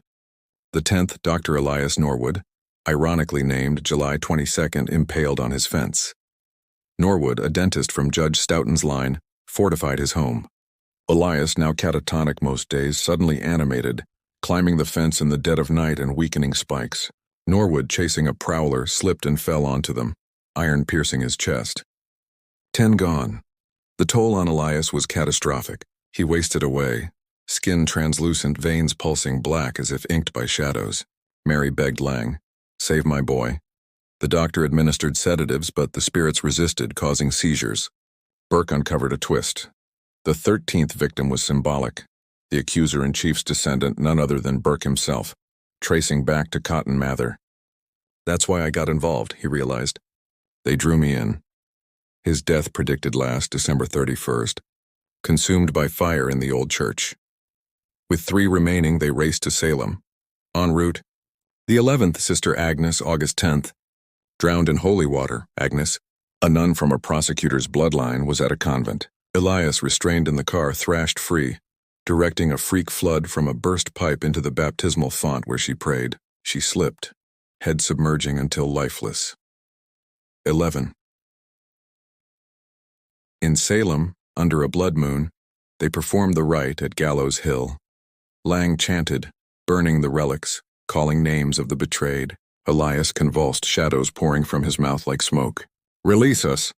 The 10th, Dr. Elias Norwood, ironically named July 22nd, impaled on his fence. Norwood, a dentist from Judge Stoughton's line, fortified his home. Elias, now catatonic most days, suddenly animated, climbing the fence in the dead of night and weakening spikes. Norwood, chasing a prowler, slipped and fell onto them, iron piercing his chest. 10 gone. The toll on Elias was catastrophic. He wasted away, skin translucent, veins pulsing black as if inked by shadows. Mary begged Lang, "Save my boy." The doctor administered sedatives, but the spirits resisted, causing seizures. Burke uncovered a twist. The 13th victim was symbolic, the accuser-in-chief's descendant, none other than Burke himself, tracing back to Cotton Mather. That's why I got involved, he realized. They drew me in. His death predicted last December 31st, consumed by fire in the old church. With 3 remaining, they raced to Salem. En route, the 11th, Sister Agnes, August 10th, drowned in holy water. Agnes, a nun from a prosecutor's bloodline, was at a convent. Elias, restrained in the car, thrashed free, directing a freak flood from a burst pipe into the baptismal font where she prayed. She slipped, head submerging until lifeless. 11. In Salem, under a blood moon, they performed the rite at Gallows Hill. Lang chanted, burning the relics, calling names of the betrayed. Elias convulsed, shadows pouring from his mouth like smoke. "Release us!"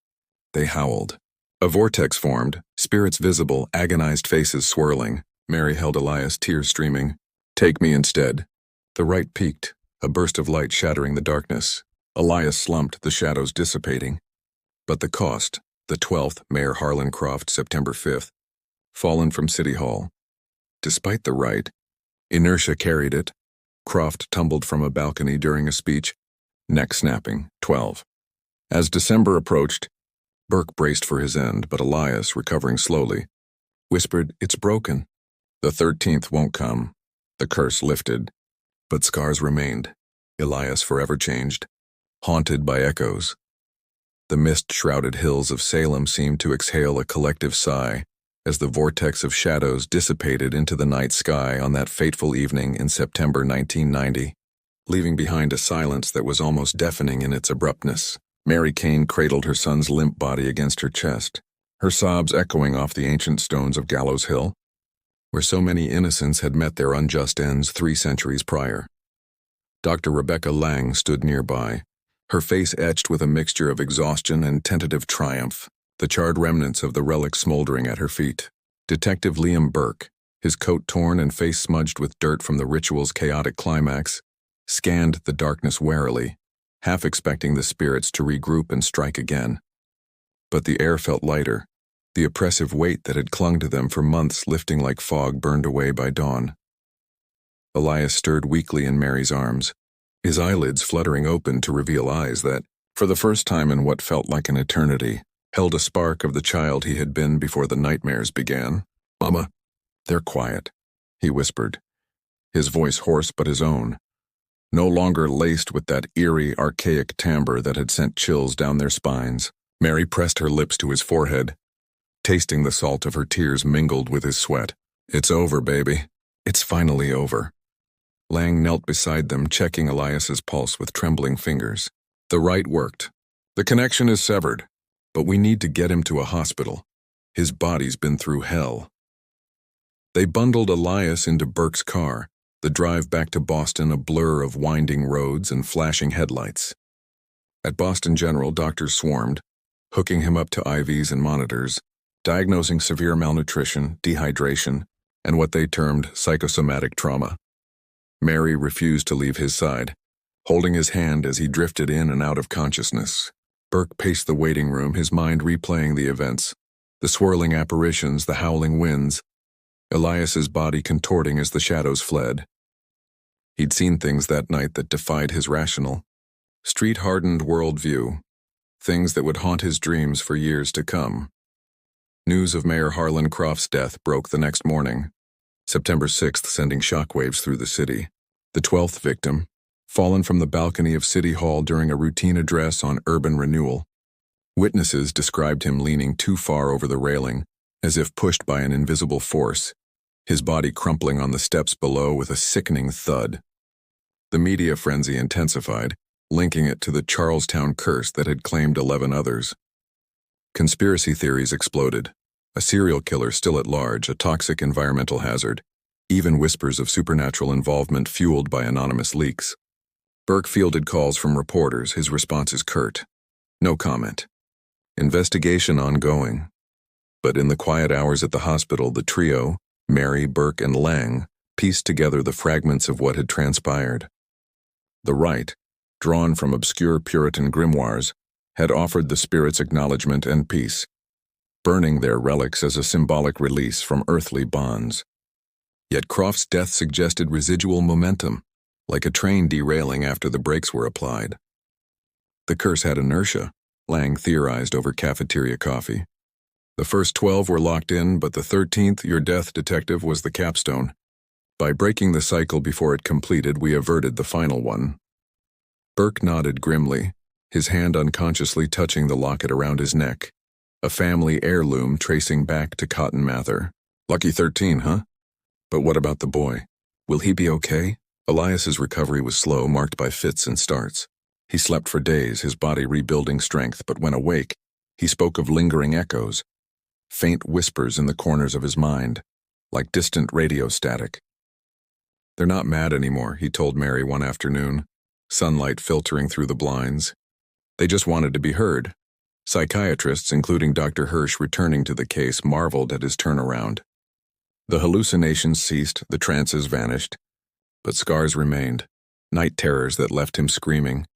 They howled. A vortex formed, spirits visible, agonized faces swirling. Mary held Elias, tears streaming. "Take me instead." The rite peaked, a burst of light shattering the darkness. Elias slumped, the shadows dissipating. But the cost, the 12th, Mayor Harlan Croft, September 5th, fallen from City Hall. Despite the right, inertia carried it. Croft tumbled from a balcony during a speech, neck snapping, 12. As December approached, Burke braced for his end, but Elias, recovering slowly, whispered, "It's broken." The 13th won't come. The curse lifted, but scars remained. Elias forever changed, haunted by echoes. The mist-shrouded hills of Salem seemed to exhale a collective sigh as the vortex of shadows dissipated into the night sky on that fateful evening in September 1990, leaving behind a silence that was almost deafening in its abruptness. Mary Kane cradled her son's limp body against her chest, her sobs echoing off the ancient stones of Gallows Hill, where so many innocents had met their unjust ends 3 centuries prior. Dr. Rebecca Lang stood nearby, her face etched with a mixture of exhaustion and tentative triumph, the charred remnants of the relic smoldering at her feet. Detective Liam Burke, his coat torn and face smudged with dirt from the ritual's chaotic climax, scanned the darkness warily, half expecting the spirits to regroup and strike again. But the air felt lighter, the oppressive weight that had clung to them for months lifting like fog burned away by dawn. Elias stirred weakly in Mary's arms, his eyelids fluttering open to reveal eyes that, for the first time in what felt like an eternity, held a spark of the child he had been before the nightmares began. "Mama, they're quiet," he whispered, his voice hoarse but his own, no longer laced with that eerie, archaic timbre that had sent chills down their spines. Mary pressed her lips to his forehead, tasting the salt of her tears mingled with his sweat. "It's over, baby. It's finally over." Lang knelt beside them, checking Elias's pulse with trembling fingers. "The right worked. The connection is severed, but we need to get him to a hospital. His body's been through hell." They bundled Elias into Burke's car, the drive back to Boston a blur of winding roads and flashing headlights. At Boston General, doctors swarmed, hooking him up to IVs and monitors, diagnosing severe malnutrition, dehydration, and what they termed psychosomatic trauma. Mary refused to leave his side, holding his hand as he drifted in and out of consciousness. Burke paced the waiting room, his mind replaying the events, the swirling apparitions, the howling winds, Elias's body contorting as the shadows fled. He'd seen things that night that defied his rational, street-hardened worldview, things that would haunt his dreams for years to come. News of Mayor Harlan Croft's death broke the next morning, September 6th, sending shockwaves through the city. The 12th victim, fallen from the balcony of City Hall during a routine address on urban renewal. Witnesses described him leaning too far over the railing, as if pushed by an invisible force, his body crumpling on the steps below with a sickening thud. The media frenzy intensified, linking it to the Charlestown curse that had claimed 11 others. Conspiracy theories exploded. A serial killer still at large, a toxic environmental hazard, even whispers of supernatural involvement fueled by anonymous leaks. Burke fielded calls from reporters, his responses curt. No comment. Investigation ongoing. But in the quiet hours at the hospital, the trio, Mary, Burke, and Lang, pieced together the fragments of what had transpired. The right, drawn from obscure Puritan grimoires, had offered the spirits acknowledgement and peace, burning their relics as a symbolic release from earthly bonds. Yet Croft's death suggested residual momentum, like a train derailing after the brakes were applied. The curse had inertia, Lang theorized over cafeteria coffee. The first 12 were locked in, but the 13th, your death, detective, was the capstone. By breaking the cycle before it completed, we averted the final one. Burke nodded grimly, his hand unconsciously touching the locket around his neck, a family heirloom tracing back to Cotton Mather. Lucky 13, huh? But what about the boy? Will he be okay? Elias's recovery was slow, marked by fits and starts. He slept for days, his body rebuilding strength, but when awake, he spoke of lingering echoes, faint whispers in the corners of his mind, like distant radio static. They're not mad anymore, he told Mary one afternoon, sunlight filtering through the blinds. They just wanted to be heard. Psychiatrists, including Dr. Hirsch returning to the case, marveled at his turnaround. The hallucinations ceased, the trances vanished, but scars remained, night terrors that left him screaming,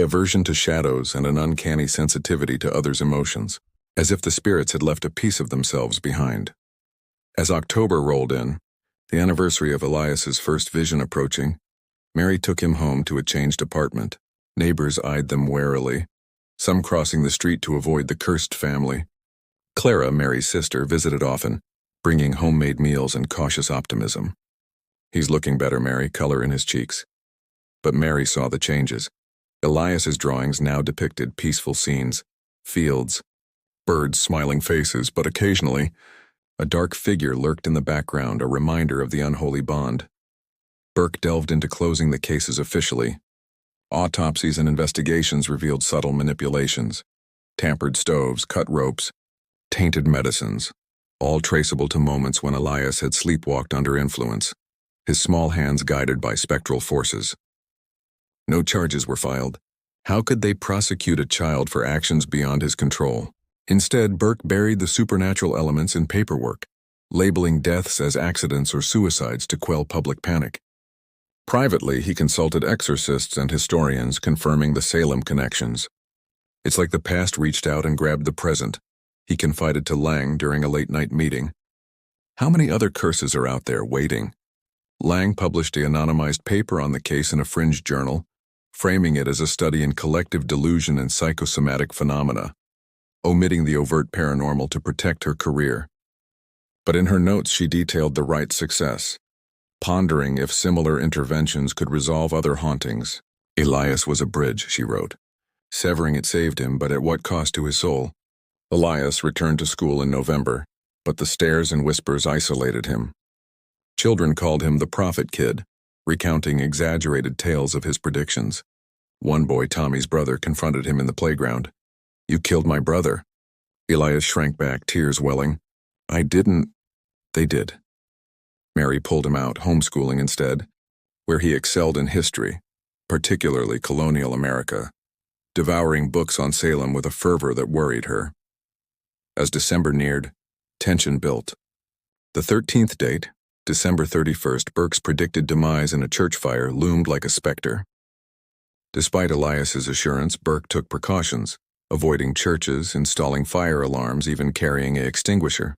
aversion to shadows, and an uncanny sensitivity to others' emotions, as if the spirits had left a piece of themselves behind. As October rolled in, the anniversary of Elias's first vision approaching, Mary took him home to a changed apartment. Neighbors eyed them warily, some crossing the street to avoid the cursed family. Clara, Mary's sister, visited often, bringing homemade meals and cautious optimism. "He's looking better, Mary," color in his cheeks. But Mary saw the changes. Elias's drawings now depicted peaceful scenes, fields, birds, smiling faces, but occasionally, a dark figure lurked in the background, a reminder of the unholy bond. Burke delved into closing the cases officially. Autopsies and investigations revealed subtle manipulations, tampered stoves, cut ropes, tainted medicines, all traceable to moments when Elias had sleepwalked under influence, his small hands guided by spectral forces. No charges were filed. How could they prosecute a child for actions beyond his control? Instead, Burke buried the supernatural elements in paperwork, labeling deaths as accidents or suicides to quell public panic. Privately, he consulted exorcists and historians, confirming the Salem connections. "It's like the past reached out and grabbed the present," he confided to Lang during a late-night meeting. "How many other curses are out there waiting?" Lang published the anonymized paper on the case in a fringe journal, framing it as a study in collective delusion and psychosomatic phenomena, omitting the overt paranormal to protect her career. But in her notes she detailed the Wright's success, pondering if similar interventions could resolve other hauntings. "Elias was a bridge," she wrote. "Severing it saved him, but at what cost to his soul?" Elias returned to school in November, but the stares and whispers isolated him. Children called him the prophet kid, recounting exaggerated tales of his predictions. One boy, Tommy's brother, confronted him in the playground. "You killed my brother." Elias shrank back, tears welling. "I didn't." "They did." Mary pulled him out, homeschooling instead, where he excelled in history, particularly colonial America, devouring books on Salem with a fervor that worried her. As December neared, tension built. The 13th date, December 31st, Burke's predicted demise in a church fire, loomed like a specter. Despite Elias's assurance, Burke took precautions, avoiding churches, installing fire alarms, even carrying an extinguisher.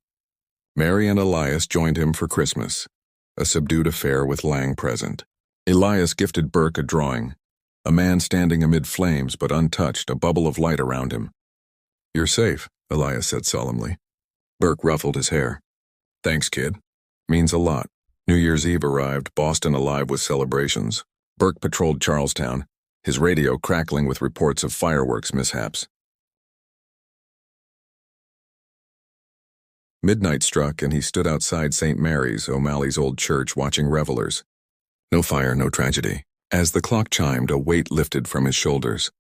Mary and Elias joined him for Christmas, a subdued affair with Lang present. Elias gifted Burke a drawing, a man standing amid flames but untouched, a bubble of light around him. "You're safe," Elias said solemnly. Burke ruffled his hair. "Thanks, kid. Means a lot." New Year's Eve arrived, Boston alive with celebrations. Burke patrolled Charlestown, his radio crackling with reports of fireworks mishaps. Midnight struck and he stood outside St. Mary's, O'Malley's old church, watching revelers. No fire, no tragedy. As the clock chimed, a weight lifted from his shoulders.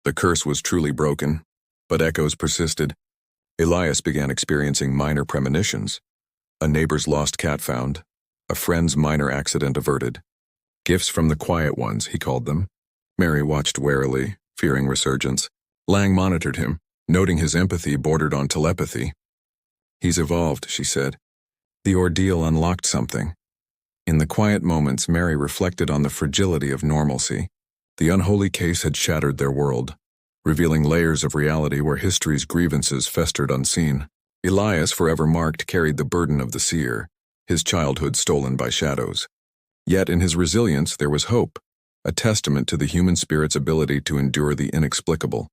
The curse was truly broken, but echoes persisted. Elias began experiencing minor premonitions. A neighbor's lost cat found, a friend's minor accident averted. Gifts from the quiet ones, he called them. Mary watched warily, fearing resurgence. Lang monitored him, noting his empathy bordered on telepathy. "He's evolved," she said. The ordeal unlocked something. In the quiet moments, Mary reflected on the fragility of normalcy. The unholy case had shattered their world, revealing layers of reality where history's grievances festered unseen. Elias, forever marked, carried the burden of the seer, his childhood stolen by shadows. Yet in his resilience there was hope, a testament to the human spirit's ability to endure the inexplicable.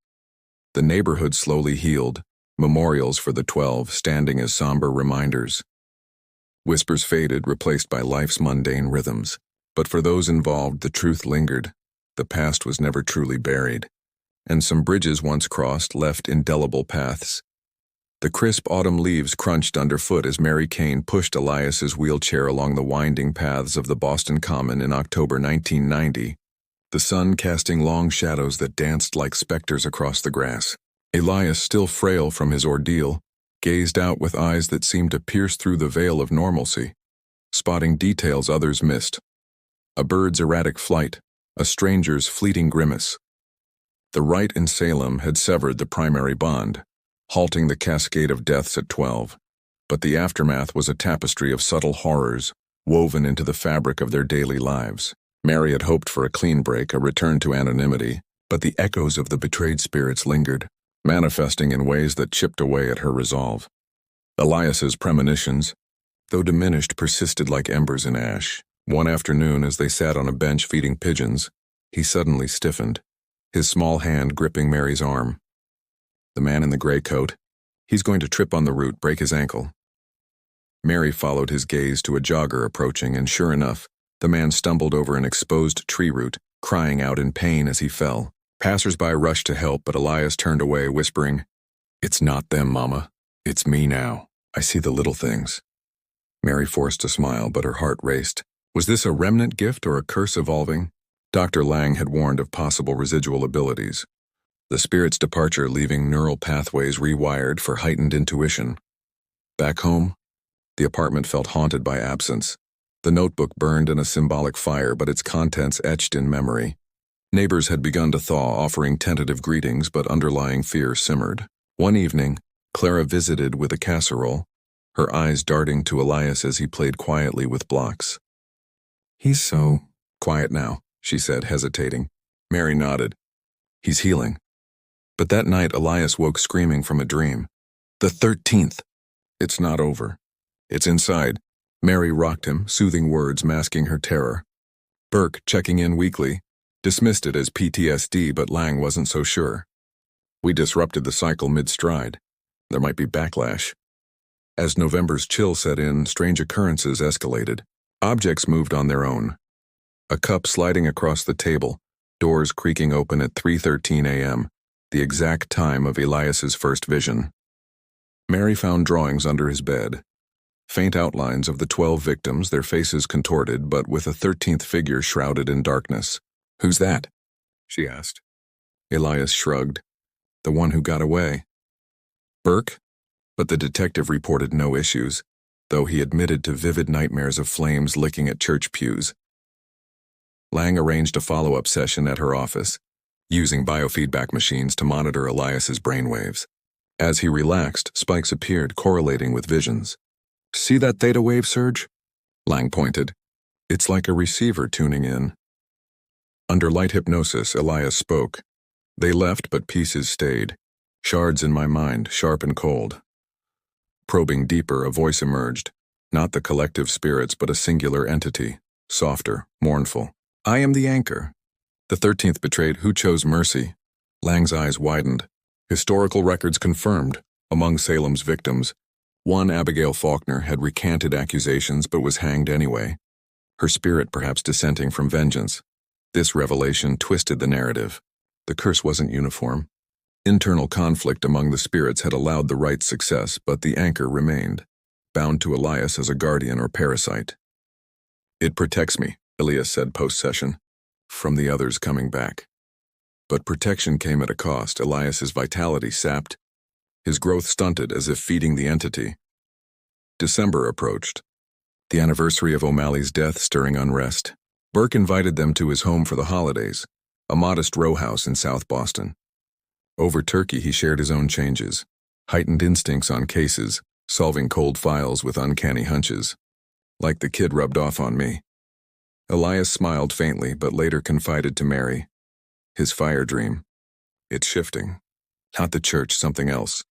The neighborhood slowly healed, memorials for the 12 standing as somber reminders. Whispers faded, replaced by life's mundane rhythms. But for those involved, the truth lingered. The past was never truly buried. And some bridges once crossed left indelible paths. The crisp autumn leaves crunched underfoot as Mary Kane pushed Elias's wheelchair along the winding paths of the Boston Common in October 1990, the sun casting long shadows that danced like specters across the grass. Elias, still frail from his ordeal, gazed out with eyes that seemed to pierce through the veil of normalcy, spotting details others missed. A bird's erratic flight, a stranger's fleeting grimace. The rite in Salem had severed the primary bond, halting the cascade of deaths at 12, but the aftermath was a tapestry of subtle horrors, woven into the fabric of their daily lives. Mary had hoped for a clean break, a return to anonymity, but the echoes of the betrayed spirits lingered, manifesting in ways that chipped away at her resolve. Elias's premonitions, though diminished, persisted like embers in ash. One afternoon, as they sat on a bench feeding pigeons, he suddenly stiffened, his small hand gripping Mary's arm. The man in the gray coat, he's going to trip on the root, break his ankle. Mary followed his gaze to a jogger approaching, and sure enough, the man stumbled over an exposed tree root, crying out in pain as he fell. Passers-by rushed to help, but Elias turned away, whispering, "It's not them, Mama. It's me now. I see the little things." Mary forced a smile, but her heart raced. Was this a remnant gift or a curse evolving? Dr. Lang had warned of possible residual abilities. The spirit's departure leaving neural pathways rewired for heightened intuition. Back home, the apartment felt haunted by absence. The notebook burned in a symbolic fire, but its contents etched in memory. Neighbors had begun to thaw, offering tentative greetings, but underlying fear simmered. One evening, Clara visited with a casserole, her eyes darting to Elias as he played quietly with blocks. "He's so quiet now," she said, hesitating. Mary nodded. "He's healing." But that night, Elias woke screaming from a dream. "The 13th. It's not over. It's inside." Mary rocked him, soothing words masking her terror. Burke, checking in weekly, dismissed it as PTSD, but Lang wasn't so sure. "We disrupted the cycle mid-stride. There might be backlash." As November's chill set in, strange occurrences escalated. Objects moved on their own. A cup sliding across the table, doors creaking open at 3:13 a.m., the exact time of Elias's first vision. Mary found drawings under his bed. Faint outlines of the 12 victims, their faces contorted, but with a 13th figure shrouded in darkness. "Who's that?" she asked. Elias shrugged. "The one who got away." "Burke?" But the detective reported no issues, though he admitted to vivid nightmares of flames licking at church pews. Lang arranged a follow-up session at her office, using biofeedback machines to monitor Elias's brainwaves. As he relaxed, spikes appeared, correlating with visions. "See that theta wave surge?" Lang pointed. "It's like a receiver tuning in." Under light hypnosis, Elias spoke. "They left, but pieces stayed. Shards in my mind, sharp and cold." Probing deeper, a voice emerged. Not the collective spirits, but a singular entity, softer, mournful. "I am the anchor." The 13th betrayed. Who chose mercy? Lang's eyes widened. Historical records confirmed. Among Salem's victims, one, Abigail Faulkner, had recanted accusations but was hanged anyway, her spirit perhaps dissenting from vengeance. This revelation twisted the narrative. The curse wasn't uniform. Internal conflict among the spirits had allowed the rite's success, but the anchor remained, bound to Elias as a guardian or parasite. "It protects me," Elias said post-session, "from the others coming back." But protection came at a cost. Elias's vitality sapped, his growth stunted as if feeding the entity. December approached, the anniversary of O'Malley's death stirring unrest. Burke invited them to his home for the holidays, a modest row house in South Boston. Over turkey, he shared his own changes, heightened instincts on cases, solving cold files with uncanny hunches. "Like the kid rubbed off on me." Elias smiled faintly, but later confided to Mary. His fire dream. "It's shifting. Not the church, something else."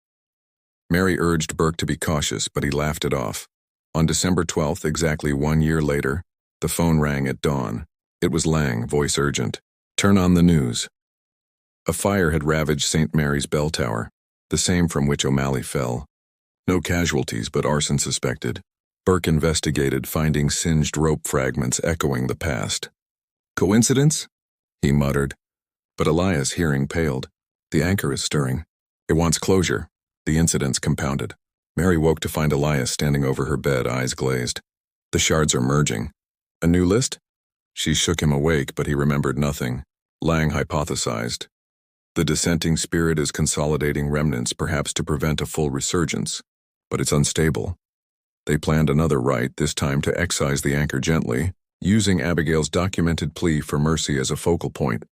Mary urged Burke to be cautious, but he laughed it off. On December 12th, exactly 1 year later, the phone rang at dawn. It was Lang, voice urgent. "Turn on the news." A fire had ravaged St. Mary's bell tower, the same from which O'Malley fell. No casualties, but arson suspected. Burke investigated, finding singed rope fragments echoing the past. "Coincidence?" he muttered. But Elias, hearing, paled. "The anchor is stirring. It wants closure." The incidents compounded. Mary woke to find Elias standing over her bed, eyes glazed. "The shards are merging." "A new list?" She shook him awake, but he remembered nothing. Lang hypothesized. "The dissenting spirit is consolidating remnants, perhaps to prevent a full resurgence. But it's unstable." They planned another rite, this time to excise the anchor gently, using Abigail's documented plea for mercy as a focal point.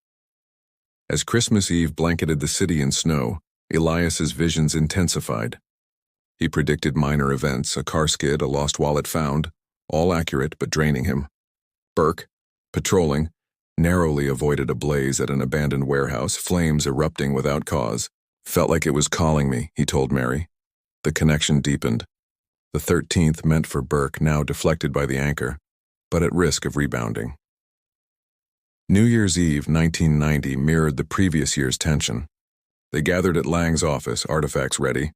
As Christmas Eve blanketed the city in snow, Elias's visions intensified. He predicted minor events, a car skid, a lost wallet found, all accurate but draining him. Burke, patrolling, Narrowly avoided a blaze at an abandoned warehouse, flames erupting without cause. Felt like it was calling me, he told Mary. The connection deepened. The 13th meant for Burke, now deflected by the anchor, but at risk of rebounding. New Year's Eve 1990 mirrored the previous year's tension. They gathered at Lang's office, artifacts ready,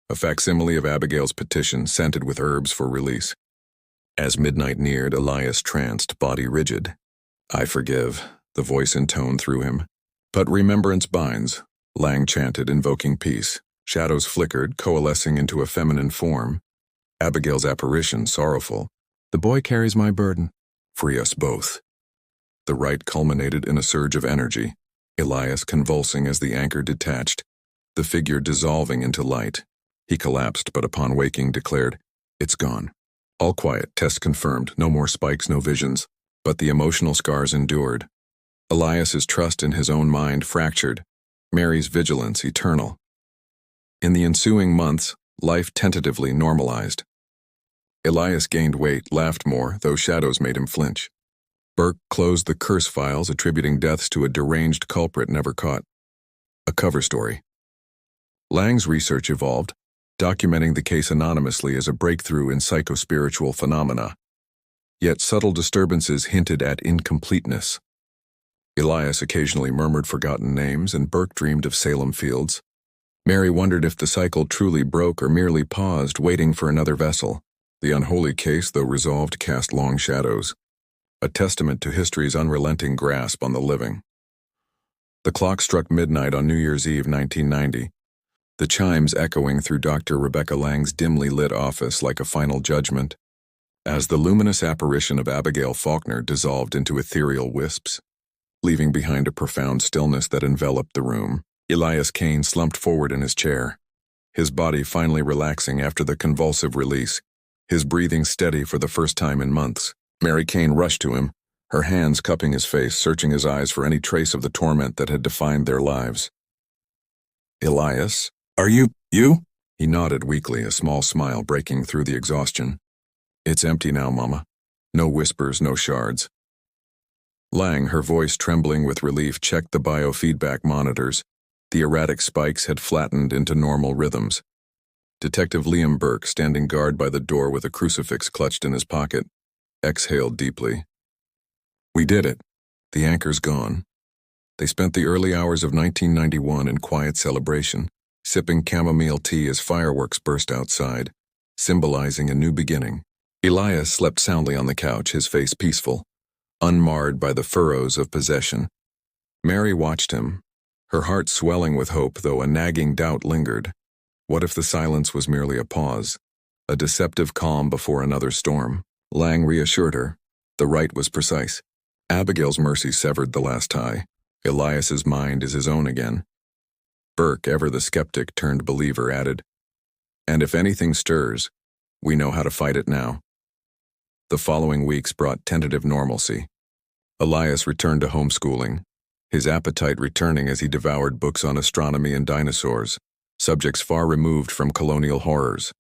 a facsimile of Abigail's petition scented with herbs for release. As midnight neared, Elias tranced, body rigid. "I forgive," the voice intoned through him. "But remembrance binds," Lang chanted, invoking peace. Shadows flickered, coalescing into a feminine form. Abigail's apparition, sorrowful. "The boy carries my burden. Free us both." The rite culminated in a surge of energy, Elias convulsing as the anchor detached, the figure dissolving into light. He collapsed, but upon waking declared, "It's gone." All quiet, test confirmed, no more spikes, no visions. But the emotional scars endured. Elias's trust in his own mind fractured, Mary's vigilance eternal. In the ensuing months, life tentatively normalized. Elias gained weight, laughed more, though shadows made him flinch. Burke closed the curse files attributing deaths to a deranged culprit never caught. A cover story. Lang's research evolved, documenting the case anonymously as a breakthrough in psychospiritual phenomena. Yet subtle disturbances hinted at incompleteness. Elias occasionally murmured forgotten names, and Burke dreamed of Salem fields. Mary wondered if the cycle truly broke or merely paused, waiting for another vessel. The Unholy case, though resolved, cast long shadows, a testament to history's unrelenting grasp on the living. The clock struck midnight on New Year's Eve 1990, the chimes echoing through Dr. Rebecca Lang's dimly lit office like a final judgment, as the luminous apparition of Abigail Faulkner dissolved into ethereal wisps, leaving behind a profound stillness that enveloped the room. Elias Kane slumped forward in his chair, his body finally relaxing after the convulsive release, his breathing steady for the first time in months. Mary Kane rushed to him, her hands cupping his face, searching his eyes for any trace of the torment that had defined their lives. "Elias, are you?" He nodded weakly, a small smile breaking through the exhaustion. "It's empty now, Mama. No whispers, no shards." Lang, her voice trembling with relief, checked the biofeedback monitors. The erratic spikes had flattened into normal rhythms. Detective Liam Burke, standing guard by the door with a crucifix clutched in his pocket, exhaled deeply. "We did it. The anchor's gone." They spent the early hours of 1991 in quiet celebration, sipping chamomile tea as fireworks burst outside, symbolizing a new beginning. Elias slept soundly on the couch, his face peaceful, unmarred by the furrows of possession. Mary watched him, her heart swelling with hope, though a nagging doubt lingered. What if the silence was merely a pause, a deceptive calm before another storm? Lang reassured her. The rite was precise. Abigail's mercy severed the last tie. Elias's mind is his own again. Burke, ever the skeptic turned believer, added, "And if anything stirs, we know how to fight it now." The following weeks brought tentative normalcy. Elias returned to homeschooling, his appetite returning as he devoured books on astronomy and dinosaurs, subjects far removed from colonial horrors.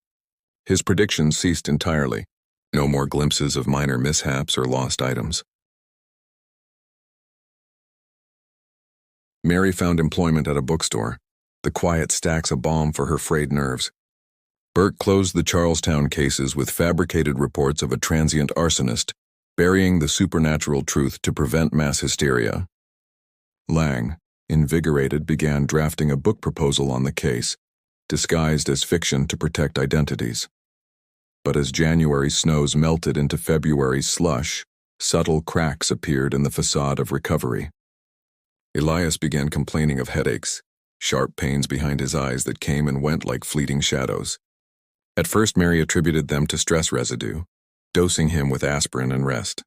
His predictions ceased entirely. No more glimpses of minor mishaps or lost items. Mary found employment at a bookstore, the quiet stacks a balm for her frayed nerves. Burke closed the Charlestown cases with fabricated reports of a transient arsonist, burying the supernatural truth to prevent mass hysteria. Lang, invigorated, began drafting a book proposal on the case, disguised as fiction to protect identities. But as January's snows melted into February's slush, subtle cracks appeared in the facade of recovery. Elias began complaining of headaches, sharp pains behind his eyes that came and went like fleeting shadows. At first, Mary attributed them to stress residue, dosing him with aspirin and rest.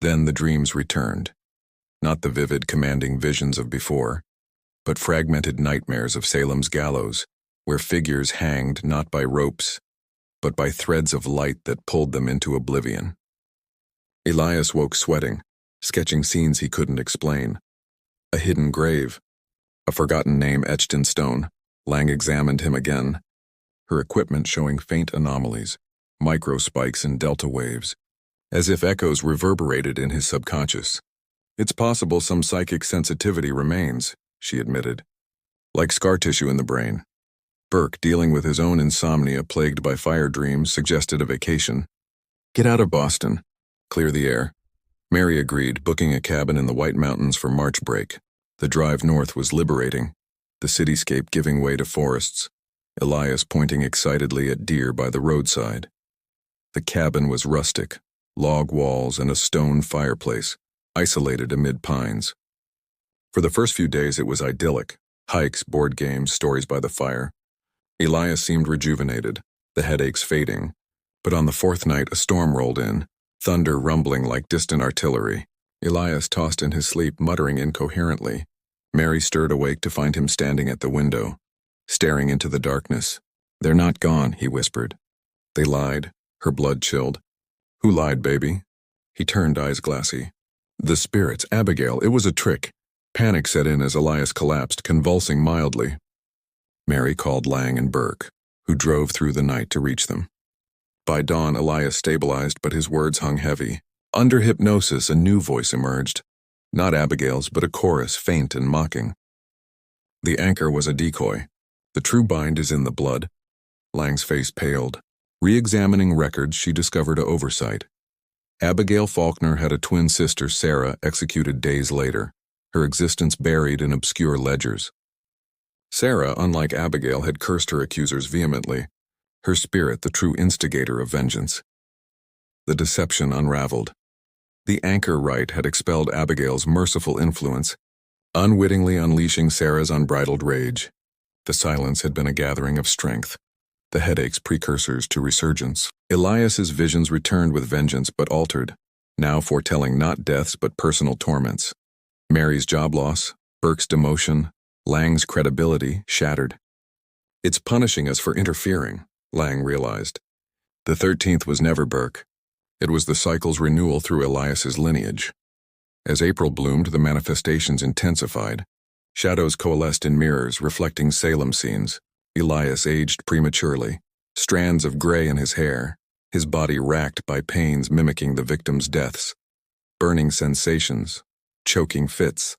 Then the dreams returned, not the vivid, commanding visions of before, but fragmented nightmares of Salem's gallows, where figures hanged not by ropes, but by threads of light that pulled them into oblivion. Elias woke sweating, sketching scenes he couldn't explain. A hidden grave, a forgotten name etched in stone. Lang examined him again, her equipment showing faint anomalies, micro spikes and delta waves, as if echoes reverberated in his subconscious. It's possible some psychic sensitivity remains, she admitted, like scar tissue in the brain. Burke, dealing with his own insomnia plagued by fire dreams, suggested a vacation. Get out of Boston. Clear the air. Mary agreed, booking a cabin in the White Mountains for March break. The drive north was liberating, the cityscape giving way to forests, Elias pointing excitedly at deer by the roadside. The cabin was rustic, log walls and a stone fireplace, isolated amid pines. For the first few days it was idyllic, hikes, board games, stories by the fire. Elias seemed rejuvenated, the headaches fading, but on the fourth night a storm rolled in, thunder rumbling like distant artillery. Elias tossed in his sleep, muttering incoherently. Mary stirred awake to find him standing at the window, staring into the darkness. They're not gone, he whispered. They lied, her blood chilled. Who lied, baby? He turned, eyes glassy. The spirits, Abigail, it was a trick. Panic set in as Elias collapsed, convulsing mildly. Mary called Lang and Burke, who drove through the night to reach them. By dawn, Elias stabilized, but his words hung heavy. Under hypnosis, a new voice emerged. Not Abigail's, but a chorus, faint and mocking. The anchor was a decoy. The true bind is in the blood. Lang's face paled. Re-examining records, she discovered an oversight. Abigail Faulkner had a twin sister, Sarah, executed days later, her existence buried in obscure ledgers. Sarah, unlike Abigail, had cursed her accusers vehemently, her spirit the true instigator of vengeance. The deception unraveled. The anchor rite had expelled Abigail's merciful influence, unwittingly unleashing Sarah's unbridled rage. The silence had been a gathering of strength, the headaches precursors to resurgence. Elias's visions returned with vengeance but altered, now foretelling not deaths but personal torments. Mary's job loss, Burke's demotion, Lang's credibility shattered. It's punishing us for interfering, Lang realized. The 13th was never Burke. It was the cycle's renewal through Elias's lineage. As April bloomed, the manifestations intensified. Shadows coalesced in mirrors, reflecting Salem scenes. Elias aged prematurely, strands of gray in his hair, his body racked by pains mimicking the victim's deaths. Burning sensations, choking fits.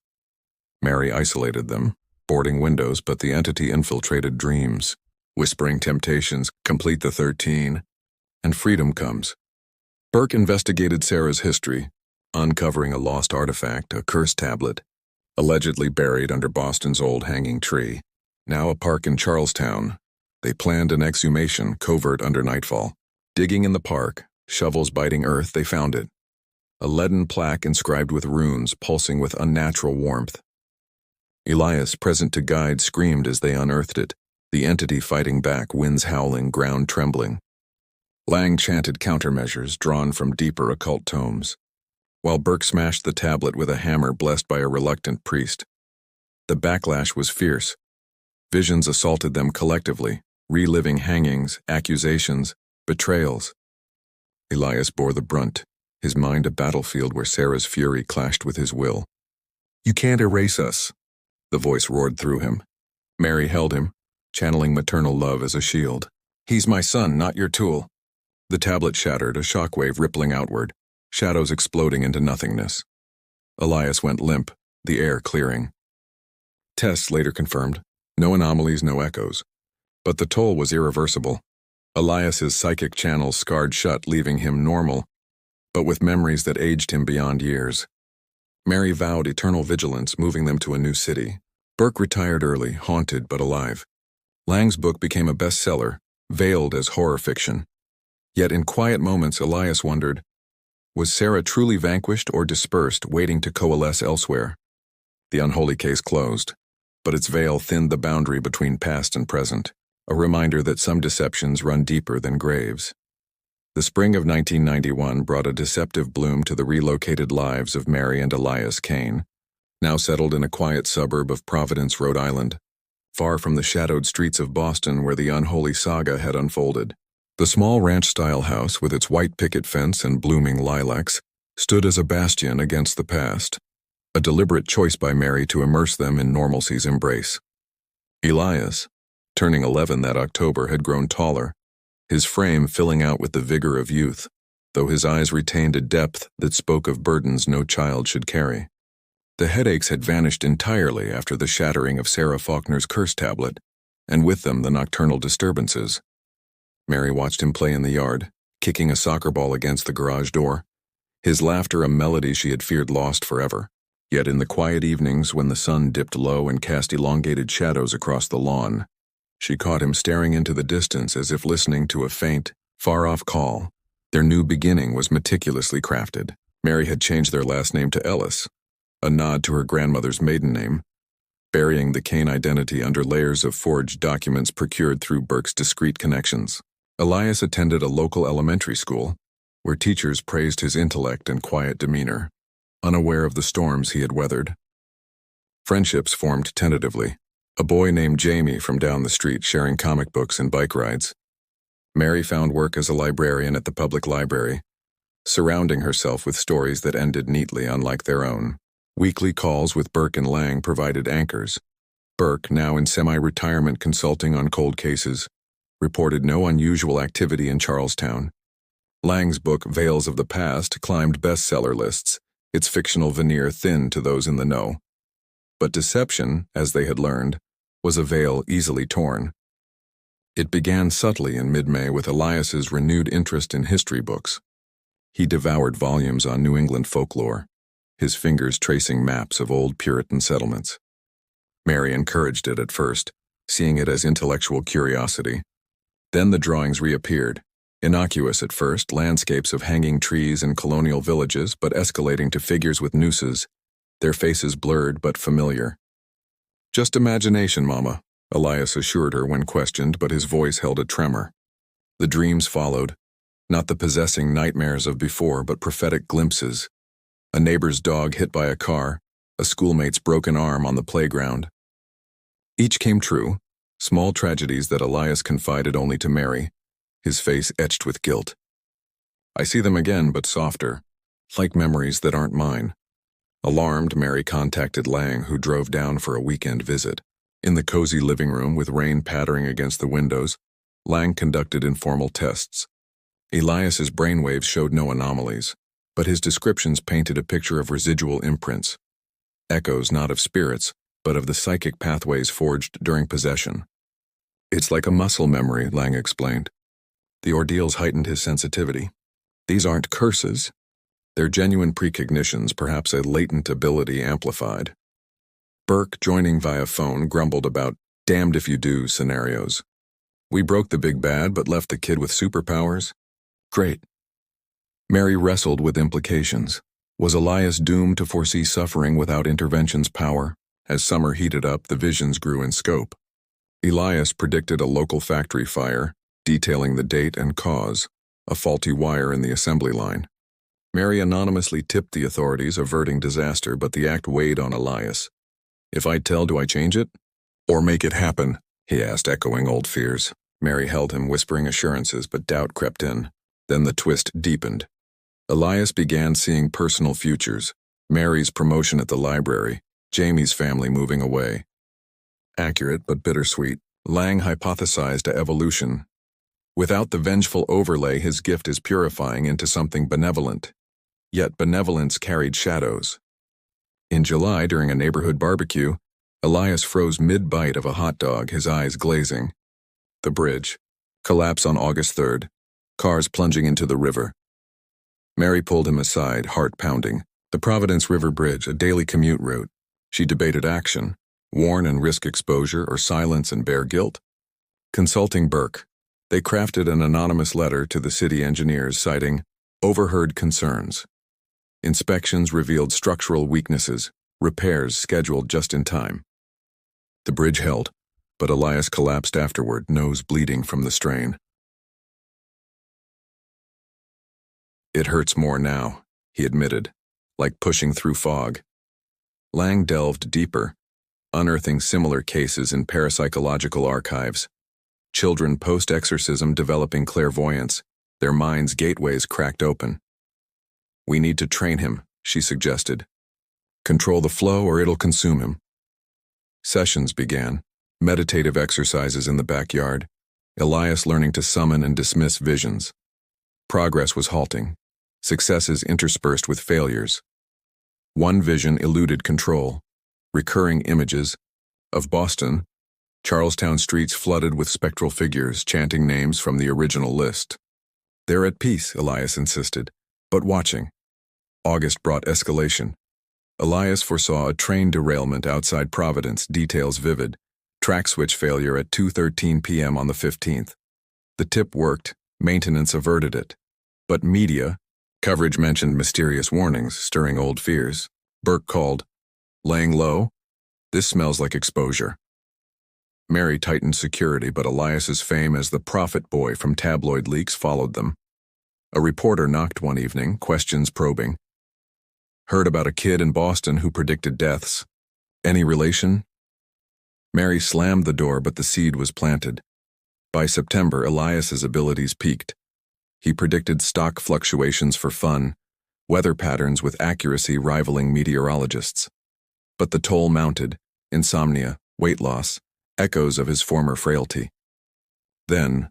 Mary isolated them, boarding windows, but the entity infiltrated dreams, whispering temptations, complete the 13, and freedom comes. Burke investigated Sarah's history, uncovering a lost artifact, a cursed tablet, allegedly buried under Boston's old hanging tree. Now a park in Charlestown. They planned an exhumation, covert under nightfall. Digging in the park, shovels biting earth, they found it. A leaden plaque inscribed with runes, pulsing with unnatural warmth. Elias, present to guide, screamed as they unearthed it, the entity fighting back, winds howling, ground trembling. Lang chanted countermeasures drawn from deeper occult tomes, while Burke smashed the tablet with a hammer blessed by a reluctant priest. The backlash was fierce. Visions assaulted them collectively, reliving hangings, accusations, betrayals. Elias bore the brunt, his mind a battlefield where Sarah's fury clashed with his will. You can't erase us, the voice roared through him. Mary held him, channeling maternal love as a shield. He's my son, not your tool. The tablet shattered, a shockwave rippling outward, shadows exploding into nothingness. Elias went limp, the air clearing. Tests later confirmed, no anomalies, no echoes. But the toll was irreversible. Elias's psychic channels scarred shut, leaving him normal, but with memories that aged him beyond years. Mary vowed eternal vigilance, moving them to a new city. Burke retired early, haunted but alive. Lang's book became a bestseller, veiled as horror fiction. Yet in quiet moments, Elias wondered, was Sarah truly vanquished or dispersed, waiting to coalesce elsewhere? The Unholy case closed, but its veil thinned the boundary between past and present, a reminder that some deceptions run deeper than graves. The spring of 1991 brought a deceptive bloom to the relocated lives of Mary and Elias Kane, now settled in a quiet suburb of Providence, Rhode Island, far from the shadowed streets of Boston where the Unholy saga had unfolded. The small ranch-style house, with its white picket fence and blooming lilacs, stood as a bastion against the past, a deliberate choice by Mary to immerse them in normalcy's embrace. Elias, turning 11 that October, had grown taller, his frame filling out with the vigor of youth, though his eyes retained a depth that spoke of burdens no child should carry. The headaches had vanished entirely after the shattering of Sarah Faulkner's curse tablet, and with them the nocturnal disturbances. Mary watched him play in the yard, kicking a soccer ball against the garage door, his laughter a melody she had feared lost forever. Yet in the quiet evenings when the sun dipped low and cast elongated shadows across the lawn, she caught him staring into the distance as if listening to a faint, far-off call. Their new beginning was meticulously crafted. Mary had changed their last name to Ellis, a nod to her grandmother's maiden name, burying the Kane identity under layers of forged documents procured through Burke's discreet connections. Elias attended a local elementary school, where teachers praised his intellect and quiet demeanor, unaware of the storms he had weathered. Friendships formed tentatively, a boy named Jamie from down the street sharing comic books and bike rides. Mary found work as a librarian at the public library, surrounding herself with stories that ended neatly unlike their own. Weekly calls with Burke and Lang provided anchors. Burke, now in semi-retirement consulting on cold cases, reported no unusual activity in Charlestown. Lang's book, Veils of the Past, climbed bestseller lists, its fictional veneer thin to those in the know. But deception, as they had learned, was a veil easily torn. It began subtly in mid-May with Elias's renewed interest in history books. He devoured volumes on New England folklore, his fingers tracing maps of old Puritan settlements. Mary encouraged it at first, seeing it as intellectual curiosity. Then the drawings reappeared, innocuous at first, landscapes of hanging trees and colonial villages, but escalating to figures with nooses, their faces blurred but familiar. "Just imagination, Mama," Elias assured her when questioned, but his voice held a tremor. The dreams followed, not the possessing nightmares of before, but prophetic glimpses. A neighbor's dog hit by a car, a schoolmate's broken arm on the playground. Each came true, small tragedies that Elias confided only to Mary, his face etched with guilt. "I see them again, but softer, like memories that aren't mine." Alarmed, Mary contacted Lang, who drove down for a weekend visit. In the cozy living room with rain pattering against the windows, Lang conducted informal tests. Elias's brainwaves showed no anomalies, but his descriptions painted a picture of residual imprints, echoes not of spirits, but of the psychic pathways forged during possession. "It's like a muscle memory," Lang explained. The ordeals heightened his sensitivity. "These aren't curses. They're genuine precognitions, perhaps a latent ability amplified." Burke, joining via phone, grumbled about damned if you do scenarios. "We broke the big bad but left the kid with superpowers? Great." Mary wrestled with implications. Was Elias doomed to foresee suffering without intervention's power? As summer heated up, the visions grew in scope. Elias predicted a local factory fire, detailing the date and cause, a faulty wire in the assembly line. Mary anonymously tipped the authorities, averting disaster, but the act weighed on Elias. "If I tell, do I change it? Or make it happen?" he asked, echoing old fears. Mary held him, whispering assurances, but doubt crept in. Then the twist deepened. Elias began seeing personal futures, Mary's promotion at the library, Jamie's family moving away. Accurate but bittersweet, Lang hypothesized a evolution. Without the vengeful overlay, his gift is purifying into something benevolent. Yet benevolence carried shadows. In July, during a neighborhood barbecue, Elias froze mid-bite of a hot dog, his eyes glazing. The bridge. Collapse on August 3rd. Cars plunging into the river. Mary pulled him aside, heart pounding. The Providence River Bridge, a daily commute route. She debated action, warn and risk exposure, or silence and bear guilt. Consulting Burke, they crafted an anonymous letter to the city engineers citing overheard concerns. Inspections revealed structural weaknesses, repairs scheduled just in time. The bridge held, but Elias collapsed afterward, nose bleeding from the strain. "It hurts more now," he admitted, like pushing through fog. Lang delved deeper, unearthing similar cases in parapsychological archives. Children post-exorcism developing clairvoyance, their minds' gateways cracked open. "We need to train him," she suggested. "Control the flow or it'll consume him." Sessions began, meditative exercises in the backyard, Elias learning to summon and dismiss visions. Progress was halting, successes interspersed with failures. One vision eluded control. Recurring images of Boston, Charlestown streets flooded with spectral figures chanting names from the original list. "They're at peace," Elias insisted, "but watching." August brought escalation. Elias foresaw a train derailment outside Providence, details vivid. Track switch failure at 2:13 p.m. on the 15th. The tip worked, maintenance averted it. But media coverage mentioned mysterious warnings, stirring old fears. Burke called, "Laying low? This smells like exposure." Mary tightened security, but Elias's fame as the prophet boy from tabloid leaks followed them. A reporter knocked one evening, questions probing. "Heard about a kid in Boston who predicted deaths. Any relation?" Mary slammed the door, but the seed was planted. By September, Elias's abilities peaked. He predicted stock fluctuations for fun, weather patterns with accuracy rivaling meteorologists. But the toll mounted: insomnia, weight loss, echoes of his former frailty. Then,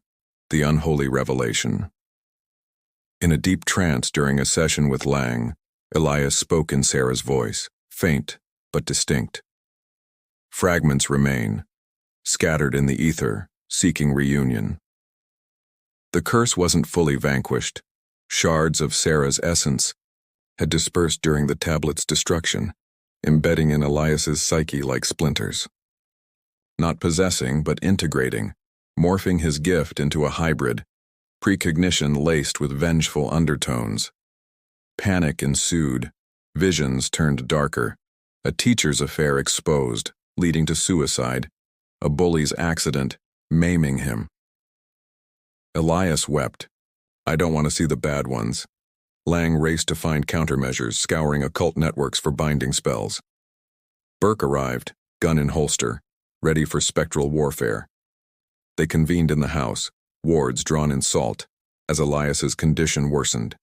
the unholy revelation. In a deep trance during a session with Lang, Elias spoke in Sarah's voice, faint but distinct. Fragments remain, scattered in the ether, seeking reunion. The curse wasn't fully vanquished. Shards of Sarah's essence had dispersed during the tablet's destruction, embedding in Elias's psyche like splinters. Not possessing, but integrating, morphing his gift into a hybrid, precognition laced with vengeful undertones. Panic ensued, visions turned darker, a teacher's affair exposed, leading to suicide, a bully's accident, maiming him. Elias wept. "I don't want to see the bad ones." Lang raced to find countermeasures, scouring occult networks for binding spells. Burke arrived, gun in holster, ready for spectral warfare. They convened in the house, wards drawn in salt, as Elias's condition worsened.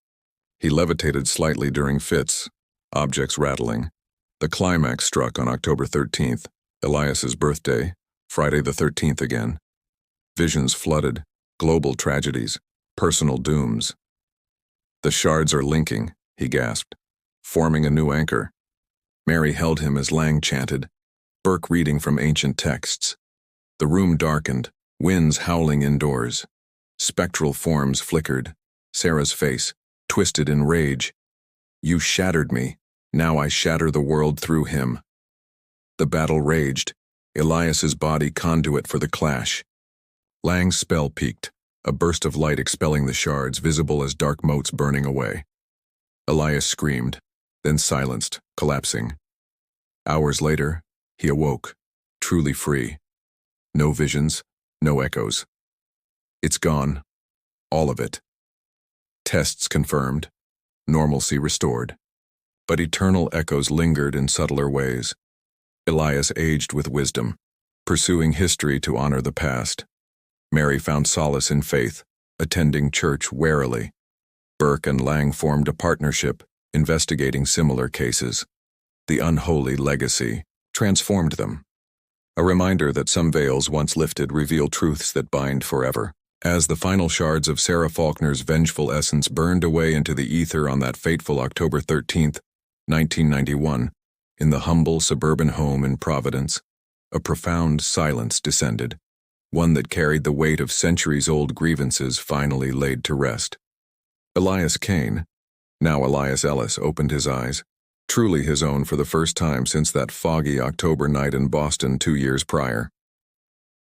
He levitated slightly during fits, objects rattling. The climax struck on October 13th, Elias's birthday, Friday the 13th again. Visions flooded, global tragedies, personal dooms. "The shards are linking," he gasped, "forming a new anchor." Mary held him as Lang chanted, Burke reading from ancient texts. The room darkened, winds howling indoors. Spectral forms flickered, Sarah's face, twisted in rage. "You shattered me, now I shatter the world through him." The battle raged, Elias's body conduit for the clash. Lang's spell peaked, a burst of light expelling the shards, visible as dark motes burning away. Elias screamed, then silenced, collapsing. Hours later, he awoke, truly free. No visions, no echoes. "It's gone. All of it." Tests confirmed, normalcy restored. But eternal echoes lingered in subtler ways. Elias aged with wisdom, pursuing history to honor the past. Mary found solace in faith, attending church warily. Burke and Lang formed a partnership, investigating similar cases. The unholy legacy transformed them. A reminder that some veils once lifted reveal truths that bind forever. As the final shards of Sarah Faulkner's vengeful essence burned away into the ether on that fateful October 13th, 1991, in the humble suburban home in Providence, a profound silence descended, one that carried the weight of centuries-old grievances finally laid to rest. Elias Kane, now Elias Ellis, opened his eyes, truly his own for the first time since that foggy October night in Boston 2 years prior.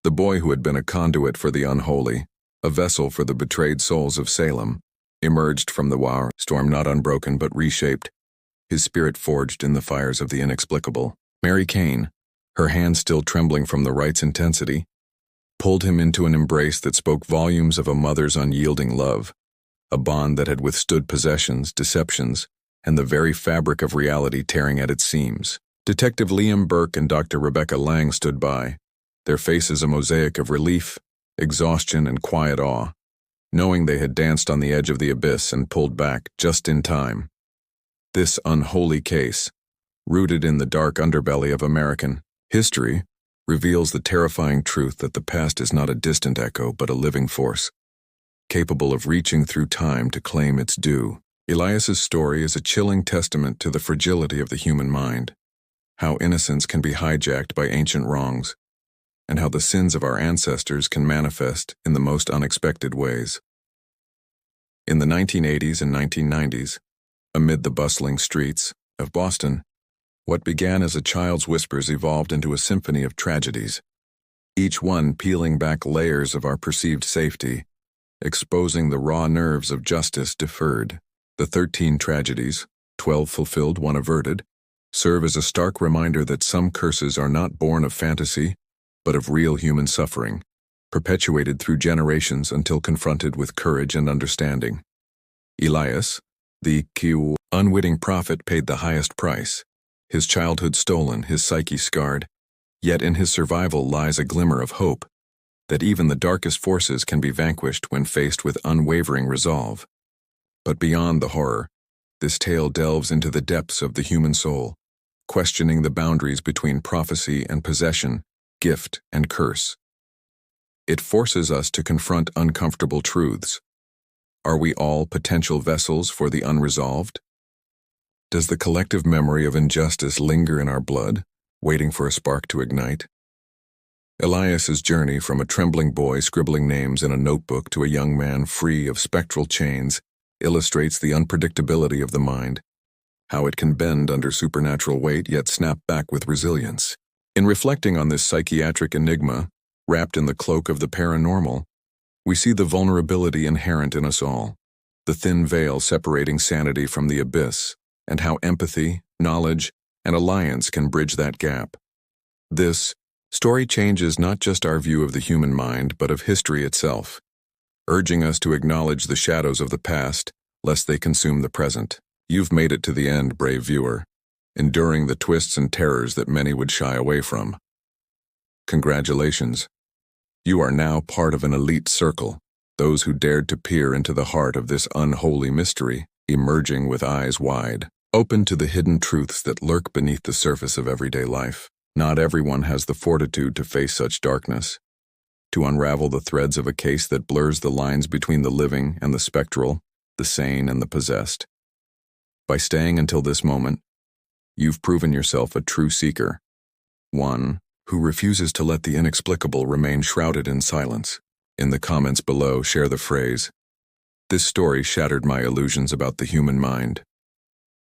The boy who had been a conduit for the unholy, a vessel for the betrayed souls of Salem, emerged from the war storm not unbroken but reshaped, his spirit forged in the fires of the inexplicable. Mary Kane, her hand still trembling from the rite's intensity, pulled him into an embrace that spoke volumes of a mother's unyielding love, a bond that had withstood possessions, deceptions, and the very fabric of reality tearing at its seams. Detective Liam Burke and Dr. Rebecca Lang stood by, their faces a mosaic of relief, exhaustion, and quiet awe, knowing they had danced on the edge of the abyss and pulled back just in time. This unholy case, rooted in the dark underbelly of American history, reveals the terrifying truth that the past is not a distant echo but a living force, capable of reaching through time to claim its due. Elias's story is a chilling testament to the fragility of the human mind, how innocence can be hijacked by ancient wrongs, and how the sins of our ancestors can manifest in the most unexpected ways. In the 1980s and 1990s, amid the bustling streets of Boston, what began as a child's whispers evolved into a symphony of tragedies, each one peeling back layers of our perceived safety, exposing the raw nerves of justice deferred. The 13 tragedies, 12 fulfilled, 1 averted, serve as a stark reminder that some curses are not born of fantasy, but of real human suffering, perpetuated through generations until confronted with courage and understanding. Elias, the unwitting prophet, paid the highest price, his childhood stolen, his psyche scarred, yet in his survival lies a glimmer of hope, that even the darkest forces can be vanquished when faced with unwavering resolve. But beyond the horror, this tale delves into the depths of the human soul, questioning the boundaries between prophecy and possession, gift and curse. It forces us to confront uncomfortable truths. Are we all potential vessels for the unresolved? Does the collective memory of injustice linger in our blood, waiting for a spark to ignite? Elias's journey from a trembling boy scribbling names in a notebook to a young man free of spectral chains illustrates the unpredictability of the mind, how it can bend under supernatural weight yet snap back with resilience. In reflecting on this psychiatric enigma, wrapped in the cloak of the paranormal, we see the vulnerability inherent in us all, the thin veil separating sanity from the abyss, and how empathy, knowledge, and alliance can bridge that gap. This story changes not just our view of the human mind, but of history itself, urging us to acknowledge the shadows of the past, lest they consume the present. You've made it to the end, brave viewer, enduring the twists and terrors that many would shy away from. Congratulations. You are now part of an elite circle, those who dared to peer into the heart of this unholy mystery, emerging with eyes wide, open to the hidden truths that lurk beneath the surface of everyday life. Not everyone has the fortitude to face such darkness, to unravel the threads of a case that blurs the lines between the living and the spectral, the sane and the possessed. By staying until this moment, you've proven yourself a true seeker, one who refuses to let the inexplicable remain shrouded in silence. In the comments below, share the phrase, "This story shattered my illusions about the human mind."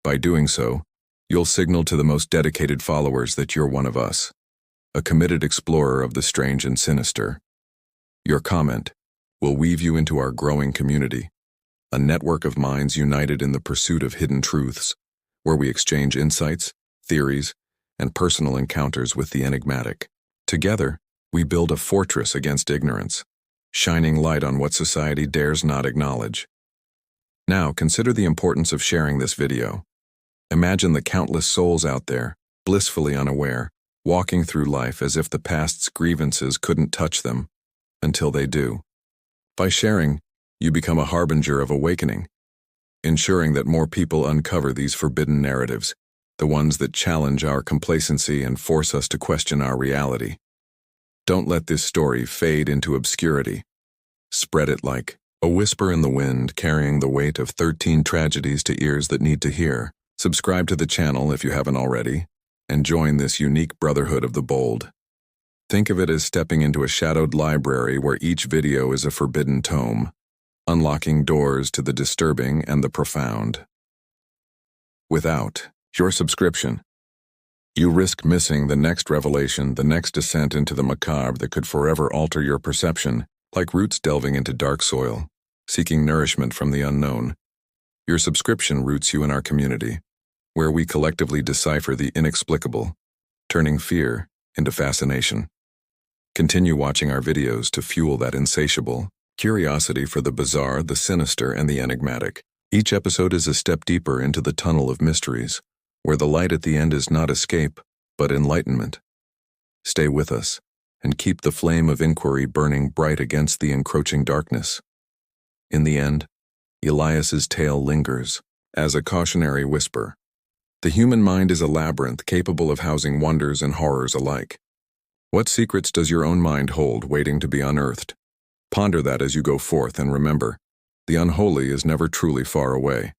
By doing so, you'll signal to the most dedicated followers that you're one of us, a committed explorer of the strange and sinister. Your comment will weave you into our growing community, a network of minds united in the pursuit of hidden truths, where we exchange insights, theories, and personal encounters with the enigmatic. Together, we build a fortress against ignorance, shining light on what society dares not acknowledge. Now, consider the importance of sharing this video. Imagine the countless souls out there, blissfully unaware, walking through life as if the past's grievances couldn't touch them, until they do. By sharing, you become a harbinger of awakening, ensuring that more people uncover these forbidden narratives, the ones that challenge our complacency and force us to question our reality. Don't let this story fade into obscurity. Spread it like a whisper in the wind, carrying the weight of 13 tragedies to ears that need to hear. Subscribe to the channel if you haven't already, and join this unique brotherhood of the bold. Think of it as stepping into a shadowed library where each video is a forbidden tome, unlocking doors to the disturbing and the profound. Without your subscription, you risk missing the next revelation, the next descent into the macabre that could forever alter your perception, like roots delving into dark soil, seeking nourishment from the unknown. Your subscription roots you in our community, where we collectively decipher the inexplicable, turning fear into fascination. Continue watching our videos to fuel that insatiable curiosity for the bizarre, the sinister, and the enigmatic. Each episode is a step deeper into the tunnel of mysteries, where the light at the end is not escape, but enlightenment. Stay with us, and keep the flame of inquiry burning bright against the encroaching darkness. In the end, Elias's tale lingers as a cautionary whisper. The human mind is a labyrinth capable of housing wonders and horrors alike. What secrets does your own mind hold waiting to be unearthed? Ponder that as you go forth, and remember, the unholy is never truly far away.